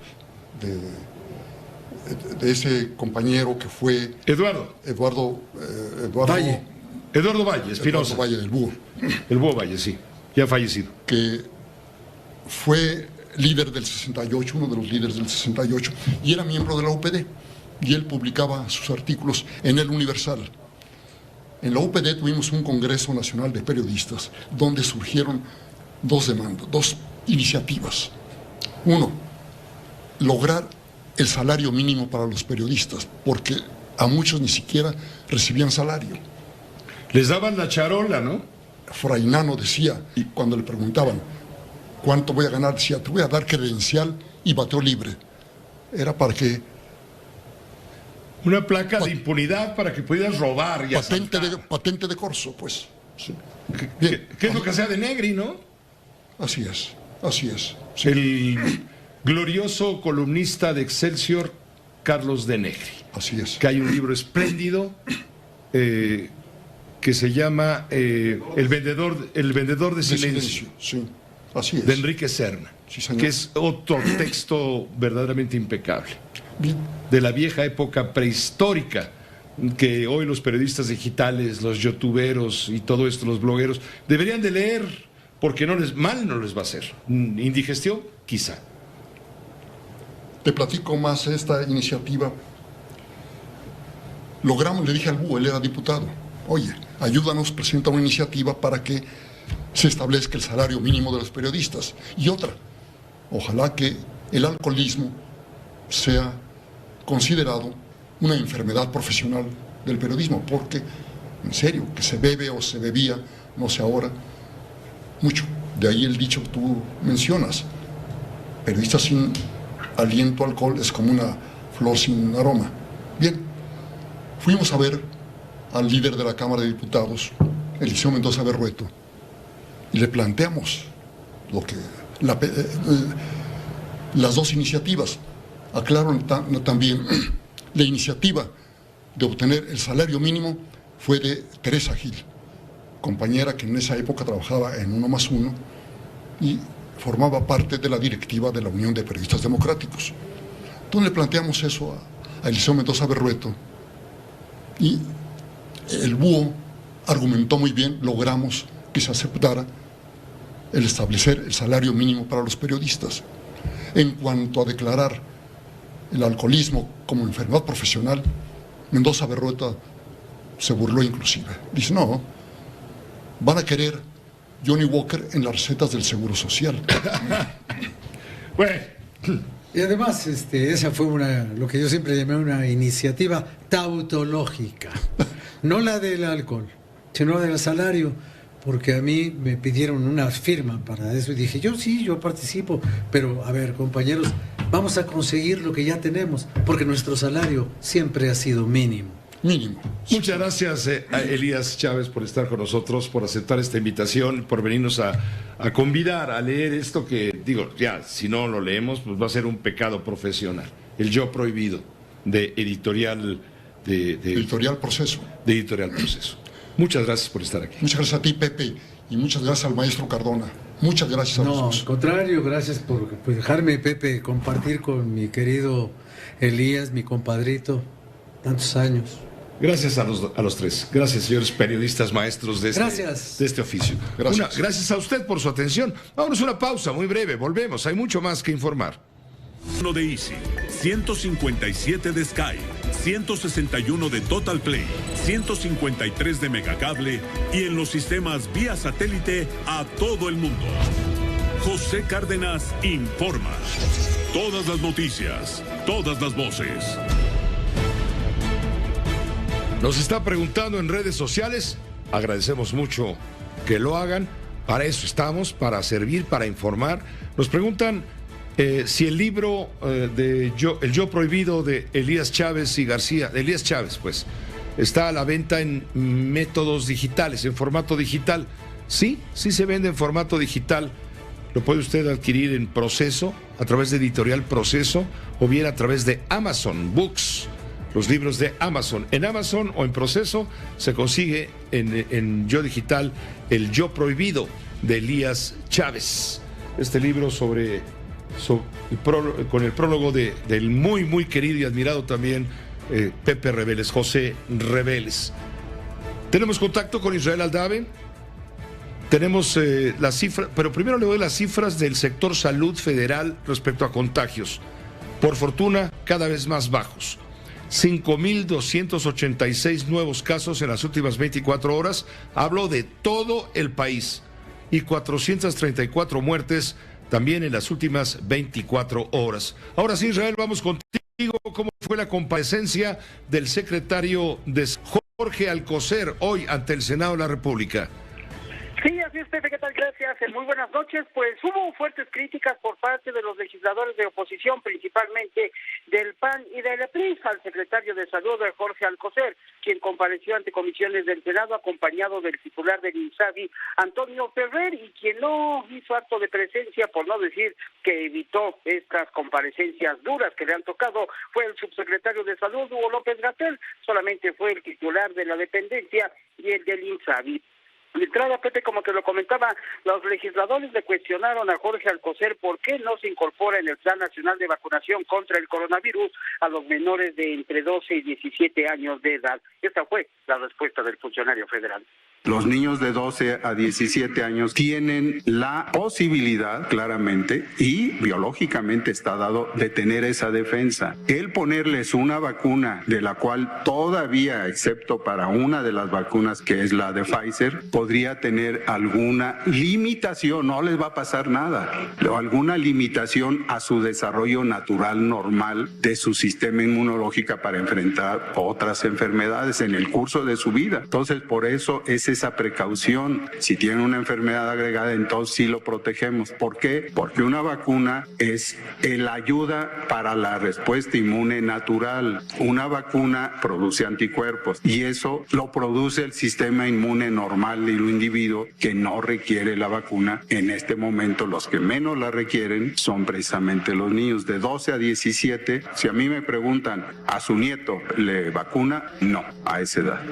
Speaker 19: De ese compañero que fue...
Speaker 3: Eduardo Valle. Eduardo Valle, Espinosa.
Speaker 19: Eduardo Valle del Búho.
Speaker 3: El Búho Valle, sí. Ya fallecido.
Speaker 19: Que fue líder del 68, uno de los líderes del 68, y era miembro de la UPD. Y él publicaba sus artículos en El Universal. En la UPD tuvimos un Congreso Nacional de Periodistas, donde surgieron dos demandas, dos iniciativas. Uno, lograr el salario mínimo para los periodistas, porque a muchos ni siquiera recibían salario.
Speaker 3: Les daban la charola, ¿no?
Speaker 19: Fray Nano decía, y cuando le preguntaban cuánto voy a ganar, decía, te voy a dar credencial y bateo libre. Era para que...
Speaker 3: Una placa de impunidad para que pudieras robar y
Speaker 19: patente de corso, pues. Sí.
Speaker 3: ¿Qué es lo que hacía de Negri, no?
Speaker 19: Así es, así es.
Speaker 3: Sí. El glorioso columnista de Excelsior, Carlos de Negri.
Speaker 19: Así es.
Speaker 3: Que hay un libro espléndido que se llama El vendedor de silencio.
Speaker 19: Sí, así es.
Speaker 3: De Enrique Serna.
Speaker 19: Sí, señor.
Speaker 3: Que es otro texto verdaderamente impecable.
Speaker 19: Bien.
Speaker 3: De la vieja época prehistórica, que hoy los periodistas digitales, los youtuberos y todo esto, los blogueros, deberían de leer, porque no les va a hacer. Indigestión, quizá.
Speaker 19: Te platico más esta iniciativa. Logramos, le dije al Búho, él era diputado, oye, ayúdanos, presenta una iniciativa para que se establezca el salario mínimo de los periodistas. Y otra, ojalá que el alcoholismo sea considerado una enfermedad profesional del periodismo, porque, en serio, que se bebe o se bebía, no sé ahora, mucho. De ahí el dicho que tú mencionas, periodista sin aliento a alcohol es como una flor sin aroma. Bien, fuimos a ver al líder de la Cámara de Diputados, Eliseo Mendoza Berrueto, y le planteamos las dos iniciativas. Aclaro también, la iniciativa de obtener el salario mínimo fue de Teresa Gil, compañera que en esa época trabajaba en 1+1 y formaba parte de la directiva de la Unión de Periodistas Democráticos. Entonces le planteamos eso a Eliseo Mendoza Berrueto y el búho argumentó muy bien, logramos que se aceptara el establecer el salario mínimo para los periodistas. En cuanto a declarar el alcoholismo como enfermedad profesional, Mendoza Berrueto se burló inclusive. Dice, no, van a querer Johnny Walker en las recetas del Seguro Social.
Speaker 15: Bueno, y además esa fue lo que yo siempre llamé una iniciativa tautológica, no la del alcohol, sino del salario, porque a mí me pidieron una firma para eso y dije, yo participo, pero a ver, compañeros, vamos a conseguir lo que ya tenemos, porque nuestro salario siempre ha sido mínimo.
Speaker 3: Muchas gracias a Elías Chávez por estar con nosotros, por aceptar esta invitación, por venirnos a convidar a leer esto que, ya, si no lo leemos, pues va a ser un pecado profesional. El Yo Prohibido, de Editorial
Speaker 19: Proceso.
Speaker 3: De Editorial Proceso. Muchas gracias por estar aquí.
Speaker 19: Muchas gracias a ti, Pepe, y muchas gracias al maestro Cardona. Muchas gracias a los dos.
Speaker 15: No, al contrario, gracias por dejarme, Pepe, compartir con mi querido Elías, mi compadrito, tantos años.
Speaker 3: Gracias a los tres. Gracias, señores periodistas, maestros de este oficio. Gracias a usted por su atención. Vámonos a una pausa muy breve. Volvemos. Hay mucho más que informar.
Speaker 2: 1 de Easy, 157 de Sky, 161 de Total Play, 153 de Megacable y en los sistemas vía satélite a todo el mundo. José Cárdenas informa. Todas las noticias, todas las voces.
Speaker 3: Nos está preguntando en redes sociales. Agradecemos mucho que lo hagan. Para eso estamos, para servir, para informar. Nos preguntan si el libro El Yo Prohibido de Elías Chávez y García, de Elías Chávez, pues, está a la venta en métodos digitales, en formato digital. Sí se vende en formato digital. Lo puede usted adquirir en Proceso, a través de Editorial Proceso, o bien a través de Amazon Books. Los libros de Amazon. En Amazon o en Proceso se consigue en Yo Digital El Yo Prohibido de Elías Chávez. Este libro con el prólogo del muy, muy querido y admirado también Pepe Reveles, José Reveles. Tenemos contacto con Israel Aldave. Tenemos las cifras, pero primero le doy las cifras del sector salud federal respecto a contagios. Por fortuna, cada vez más bajos. 5,286 nuevos casos en las últimas 24 horas. Hablo de todo el país. Y 434 muertes también en las últimas 24 horas. Ahora sí, Israel, vamos contigo. ¿Cómo fue la comparecencia del secretario de Jorge Alcocer hoy ante el Senado de la República?
Speaker 6: Sí, así es, Pepe, ¿qué tal? Gracias. Muy buenas noches. Pues hubo fuertes críticas por parte de los legisladores de oposición, principalmente del PAN y del PRI, al secretario de Salud, Jorge Alcocer, quien compareció ante comisiones del Senado acompañado del titular del INSABI, Antonio Ferrer, y quien no hizo acto de presencia, por no decir que evitó estas comparecencias duras que le han tocado, fue el subsecretario de Salud, Hugo López-Gatell. Solamente fue el titular de la dependencia y el del INSABI. De entrada, Pepe, como te lo comentaba, los legisladores le cuestionaron a Jorge Alcocer por qué no se incorpora en el Plan Nacional de Vacunación contra el coronavirus a los menores de entre 12 y 17 años de edad. Esta fue la respuesta del funcionario federal.
Speaker 20: Los niños de 12 a 17 años tienen la posibilidad, claramente, y biológicamente está dado, de tener esa defensa. El ponerles una vacuna de la cual todavía, excepto para una de las vacunas que es la de Pfizer, podría tener alguna limitación, no les va a pasar nada, o alguna limitación a su desarrollo natural normal de su sistema inmunológico para enfrentar otras enfermedades en el curso de su vida. Entonces, por eso ese esa precaución. Si tienen una enfermedad agregada, entonces sí lo protegemos. ¿Por qué? Porque una vacuna es la ayuda para la respuesta inmune natural. Una vacuna produce anticuerpos y eso lo produce el sistema inmune normal de un individuo que no requiere la vacuna. En este momento, los que menos la requieren son precisamente los niños de 12 a 17. Si a mí me preguntan, ¿a su nieto le vacuna? No, a esa edad.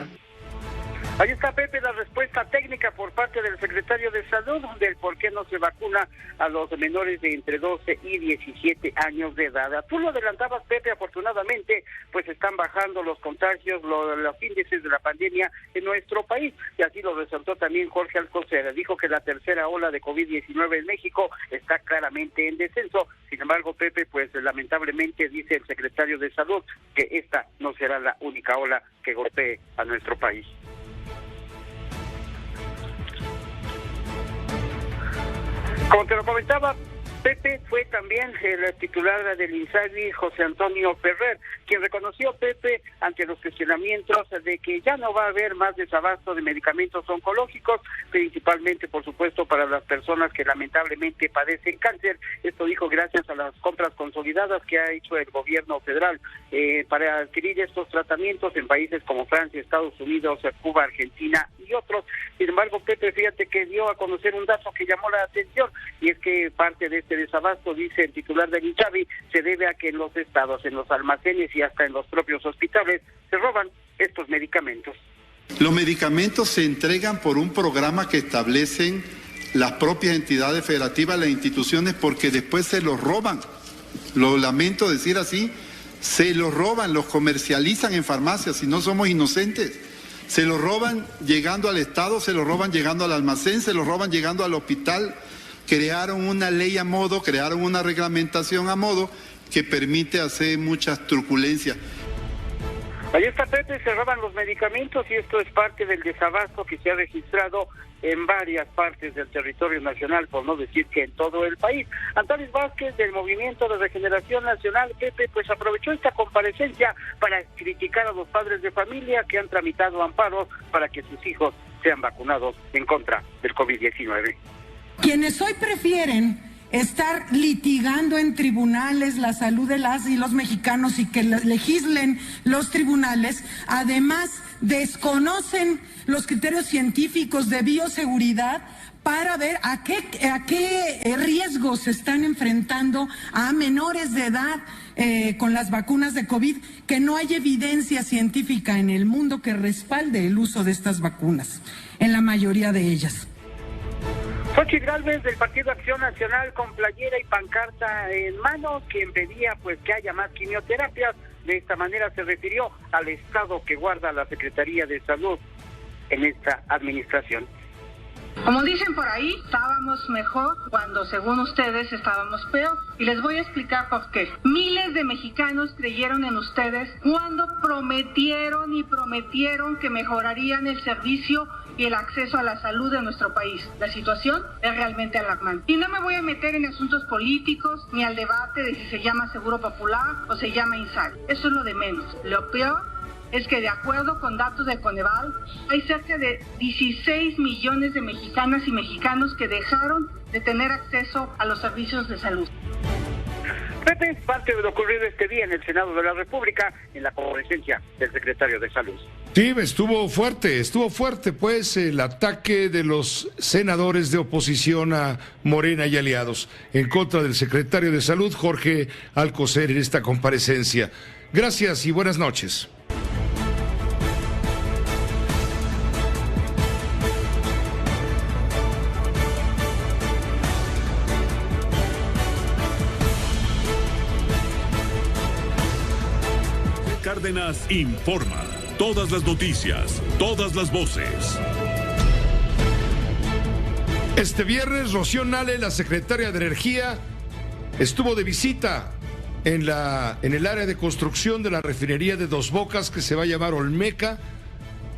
Speaker 6: Ahí está, Pepe, la respuesta técnica por parte del secretario de Salud del por qué no se vacuna a los menores de entre 12 y 17 años de edad. Tú lo adelantabas, Pepe, afortunadamente, pues están bajando los contagios, los índices de la pandemia en nuestro país, y así lo resaltó también Jorge Alcocer. Dijo que la tercera ola de COVID-19 en México está claramente en descenso. Sin embargo, Pepe, pues lamentablemente dice el secretario de Salud que esta no será la única ola que golpee a nuestro país. Como te lo comentaba, Pepe, fue también el titular del INSABI, José Antonio Ferrer, quien reconoció, Pepe, ante los cuestionamientos de que ya no va a haber más desabasto de medicamentos oncológicos, principalmente, por supuesto, para las personas que lamentablemente padecen cáncer. Esto dijo gracias a las compras consolidadas que ha hecho el gobierno federal para adquirir estos tratamientos en países como Francia, Estados Unidos, Cuba, Argentina y otros. Sin embargo, Pepe, fíjate que dio a conocer un dato que llamó la atención, y es que parte de este desabasto, dice el titular del INSABI, se debe a que en los estados, en los almacenes y hasta en los propios hospitales se roban estos medicamentos.
Speaker 21: Los medicamentos se entregan por un programa que establecen las propias entidades federativas, las instituciones, porque después se los roban. Lo lamento decir así, se los roban, los comercializan en farmacias, y no somos inocentes. Se los roban llegando al estado, se los roban llegando al almacén, se los roban llegando al hospital. Crearon una ley a modo, crearon una reglamentación a modo que permite hacer muchas truculencias.
Speaker 6: Ahí está, Pepe, se roban los medicamentos, y esto es parte del desabasto que se ha registrado en varias partes del territorio nacional, por no decir que en todo el país. Antares Vázquez, del Movimiento de Regeneración Nacional, Pepe, pues aprovechó esta comparecencia para criticar a los padres de familia que han tramitado amparos para que sus hijos sean vacunados en contra del COVID-19.
Speaker 22: Quienes hoy prefieren estar litigando en tribunales la salud de las y los mexicanos y que legislen los tribunales, además desconocen los criterios científicos de bioseguridad para ver a qué riesgos se están enfrentando a menores de edad con las vacunas de COVID, que no hay evidencia científica en el mundo que respalde el uso de estas vacunas, en la mayoría de ellas.
Speaker 6: Xochitl Gálvez, del Partido Acción Nacional, con playera y pancarta en mano, quien pedía pues que haya más quimioterapias. De esta manera se refirió al estado que guarda la Secretaría de Salud en esta administración.
Speaker 23: Como dicen por ahí, estábamos mejor cuando según ustedes estábamos peor. Y les voy a explicar por qué. Miles de mexicanos creyeron en ustedes cuando prometieron que mejorarían el servicio y el acceso a la salud de nuestro país. La situación es realmente alarmante. Y no me voy a meter en asuntos políticos ni al debate de si se llama Seguro Popular o se llama INSABI. Eso es lo de menos. Lo peor es que, de acuerdo con datos de Coneval, hay cerca de 16 millones de mexicanas y mexicanos que dejaron de tener acceso a los servicios de salud.
Speaker 6: Pepe, parte de lo ocurrido este día en el Senado de la República, en la comparecencia del secretario de Salud.
Speaker 3: Sí, estuvo fuerte pues el ataque de los senadores de oposición a Morena y aliados en contra del secretario de Salud, Jorge Alcocer, en esta comparecencia. Gracias y buenas noches.
Speaker 2: Cárdenas informa. Todas las noticias, todas las voces.
Speaker 3: Este viernes, Rocío Nale, la secretaria de Energía, estuvo de visita en el área de construcción de la refinería de Dos Bocas, que se va a llamar Olmeca.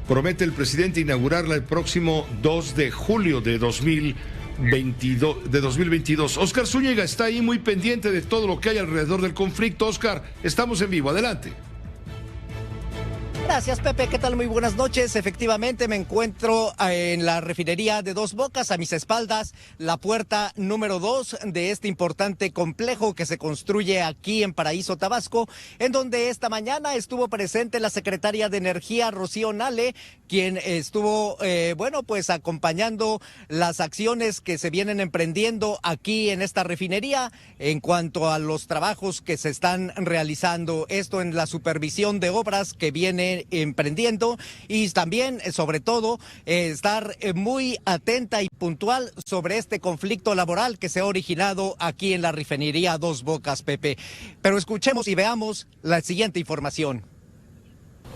Speaker 3: Promete el presidente inaugurarla el próximo 2 de julio de 2022. Óscar Zúñiga está ahí muy pendiente de todo lo que hay alrededor del conflicto. Óscar, estamos en vivo, adelante.
Speaker 1: Gracias, Pepe. ¿Qué tal? Muy buenas noches. Efectivamente, me encuentro en la refinería de Dos Bocas. A mis espaldas, la puerta número 2 de este importante complejo que se construye aquí en Paraíso, Tabasco, en donde esta mañana estuvo presente la secretaria de Energía, Rocío Nale, quien estuvo, pues acompañando las acciones que se vienen emprendiendo aquí en esta refinería en cuanto a los trabajos que se están realizando. Esto en la supervisión de obras que viene emprendiendo y también, sobre todo, estar muy atenta y puntual sobre este conflicto laboral que se ha originado aquí en la refinería Dos Bocas, Pepe. Pero escuchemos y veamos la siguiente información.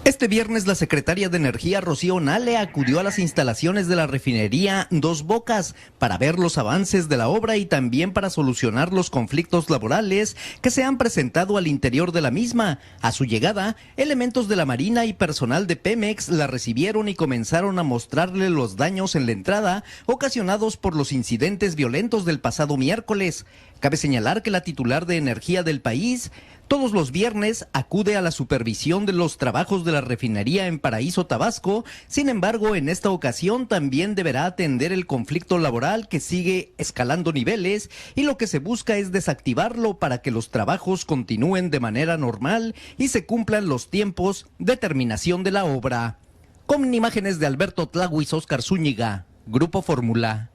Speaker 1: Este viernes la secretaria de Energía, Rocío Nale, acudió a las instalaciones de la refinería Dos Bocas para ver los avances de la obra y también para solucionar los conflictos laborales que se han presentado al interior de la misma. A su llegada, elementos de la Marina y personal de Pemex la recibieron y comenzaron a mostrarle los daños en la entrada ocasionados por los incidentes violentos del pasado miércoles. Cabe señalar que la titular de energía del país todos los viernes acude a la supervisión de los trabajos de la refinería en Paraíso, Tabasco. Sin embargo, en esta ocasión también deberá atender el conflicto laboral que sigue escalando niveles y lo que se busca es desactivarlo para que los trabajos continúen de manera normal y se cumplan los tiempos de terminación de la obra. Con imágenes de Alberto Tlahuis, Oscar Zúñiga, Grupo Fórmula.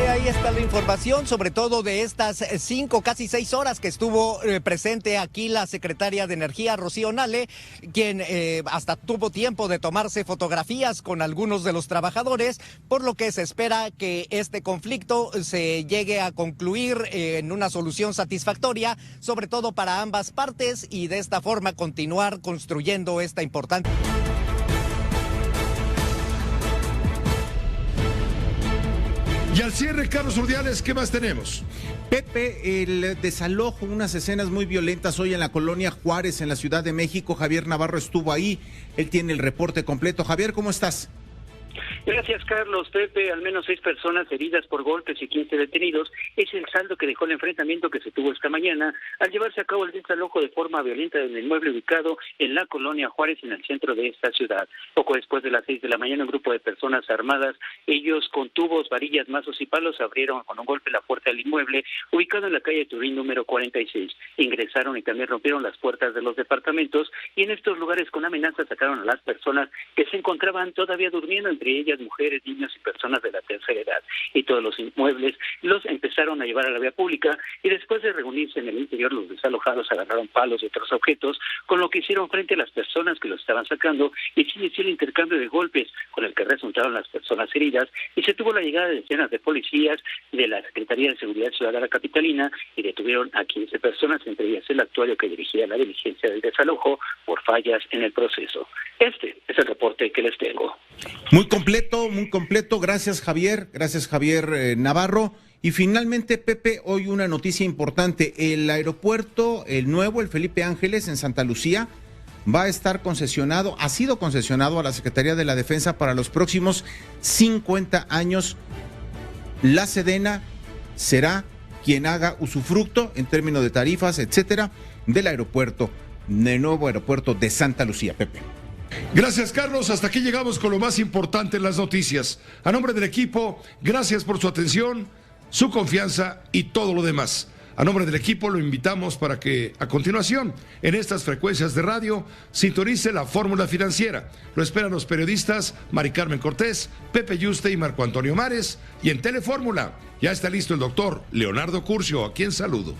Speaker 1: Ahí está la información, sobre todo de estas 5, casi 6 horas que estuvo presente aquí la secretaria de Energía, Rocío Nale, quien hasta tuvo tiempo de tomarse fotografías con algunos de los trabajadores, por lo que se espera que este conflicto se llegue a concluir en una solución satisfactoria, sobre todo para ambas partes, y de esta forma continuar construyendo esta importante...
Speaker 3: Y al cierre, Carlos Urdiales, ¿qué más tenemos?
Speaker 4: Pepe, el desalojo, unas escenas muy violentas hoy en la colonia Juárez, en la Ciudad de México. Javier Navarro estuvo ahí, él tiene el reporte completo. Javier, ¿cómo estás?
Speaker 5: Gracias, Carlos. Pepe, al menos 6 personas heridas por golpes y 15 detenidos es el saldo que dejó el enfrentamiento que se tuvo esta mañana al llevarse a cabo el desalojo de forma violenta en el inmueble ubicado en la colonia Juárez, en el centro de esta ciudad. Poco después de las 6 de la mañana, un grupo de personas armadas, ellos con tubos, varillas, mazos y palos, abrieron con un golpe la puerta del inmueble ubicado en la calle Turín número 46. Ingresaron y también rompieron las puertas de los departamentos y en estos lugares con amenazas sacaron a las personas que se encontraban todavía durmiendo, entre ellas mujeres, niños y personas de la tercera edad, y todos los inmuebles los empezaron a llevar a la vía pública y después de reunirse en el interior, los desalojados agarraron palos y otros objetos, con lo que hicieron frente a las personas que los estaban sacando y se inició el intercambio de golpes con el que resultaron las personas heridas y se tuvo la llegada de decenas de policías de la Secretaría de Seguridad Ciudadana capitalina y detuvieron a 15 personas, entre ellas el actuario que dirigía la diligencia del desalojo por fallas en el proceso. Este es el reporte que les tengo.
Speaker 4: Muy completo, gracias Javier Navarro. Y finalmente, Pepe, hoy una noticia importante, el aeropuerto, el nuevo, el Felipe Ángeles en Santa Lucía, va a estar concesionado, ha sido concesionado a la Secretaría de la Defensa para los próximos 50 años. La Sedena será quien haga usufructo en términos de tarifas, etcétera, del nuevo aeropuerto de Santa Lucía, Pepe.
Speaker 3: Gracias, Carlos. Hasta aquí llegamos con lo más importante en las noticias. A nombre del equipo, gracias por su atención, su confianza y todo lo demás. A nombre del equipo lo invitamos para que, a continuación, en estas frecuencias de radio, sintonice la Fórmula Financiera. Lo esperan los periodistas Mari Carmen Cortés, Pepe Yuste y Marco Antonio Mares. Y en Telefórmula ya está listo el doctor Leonardo Curcio, a quien saludo.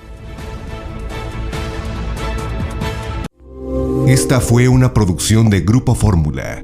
Speaker 7: Esta fue una producción de Grupo Fórmula.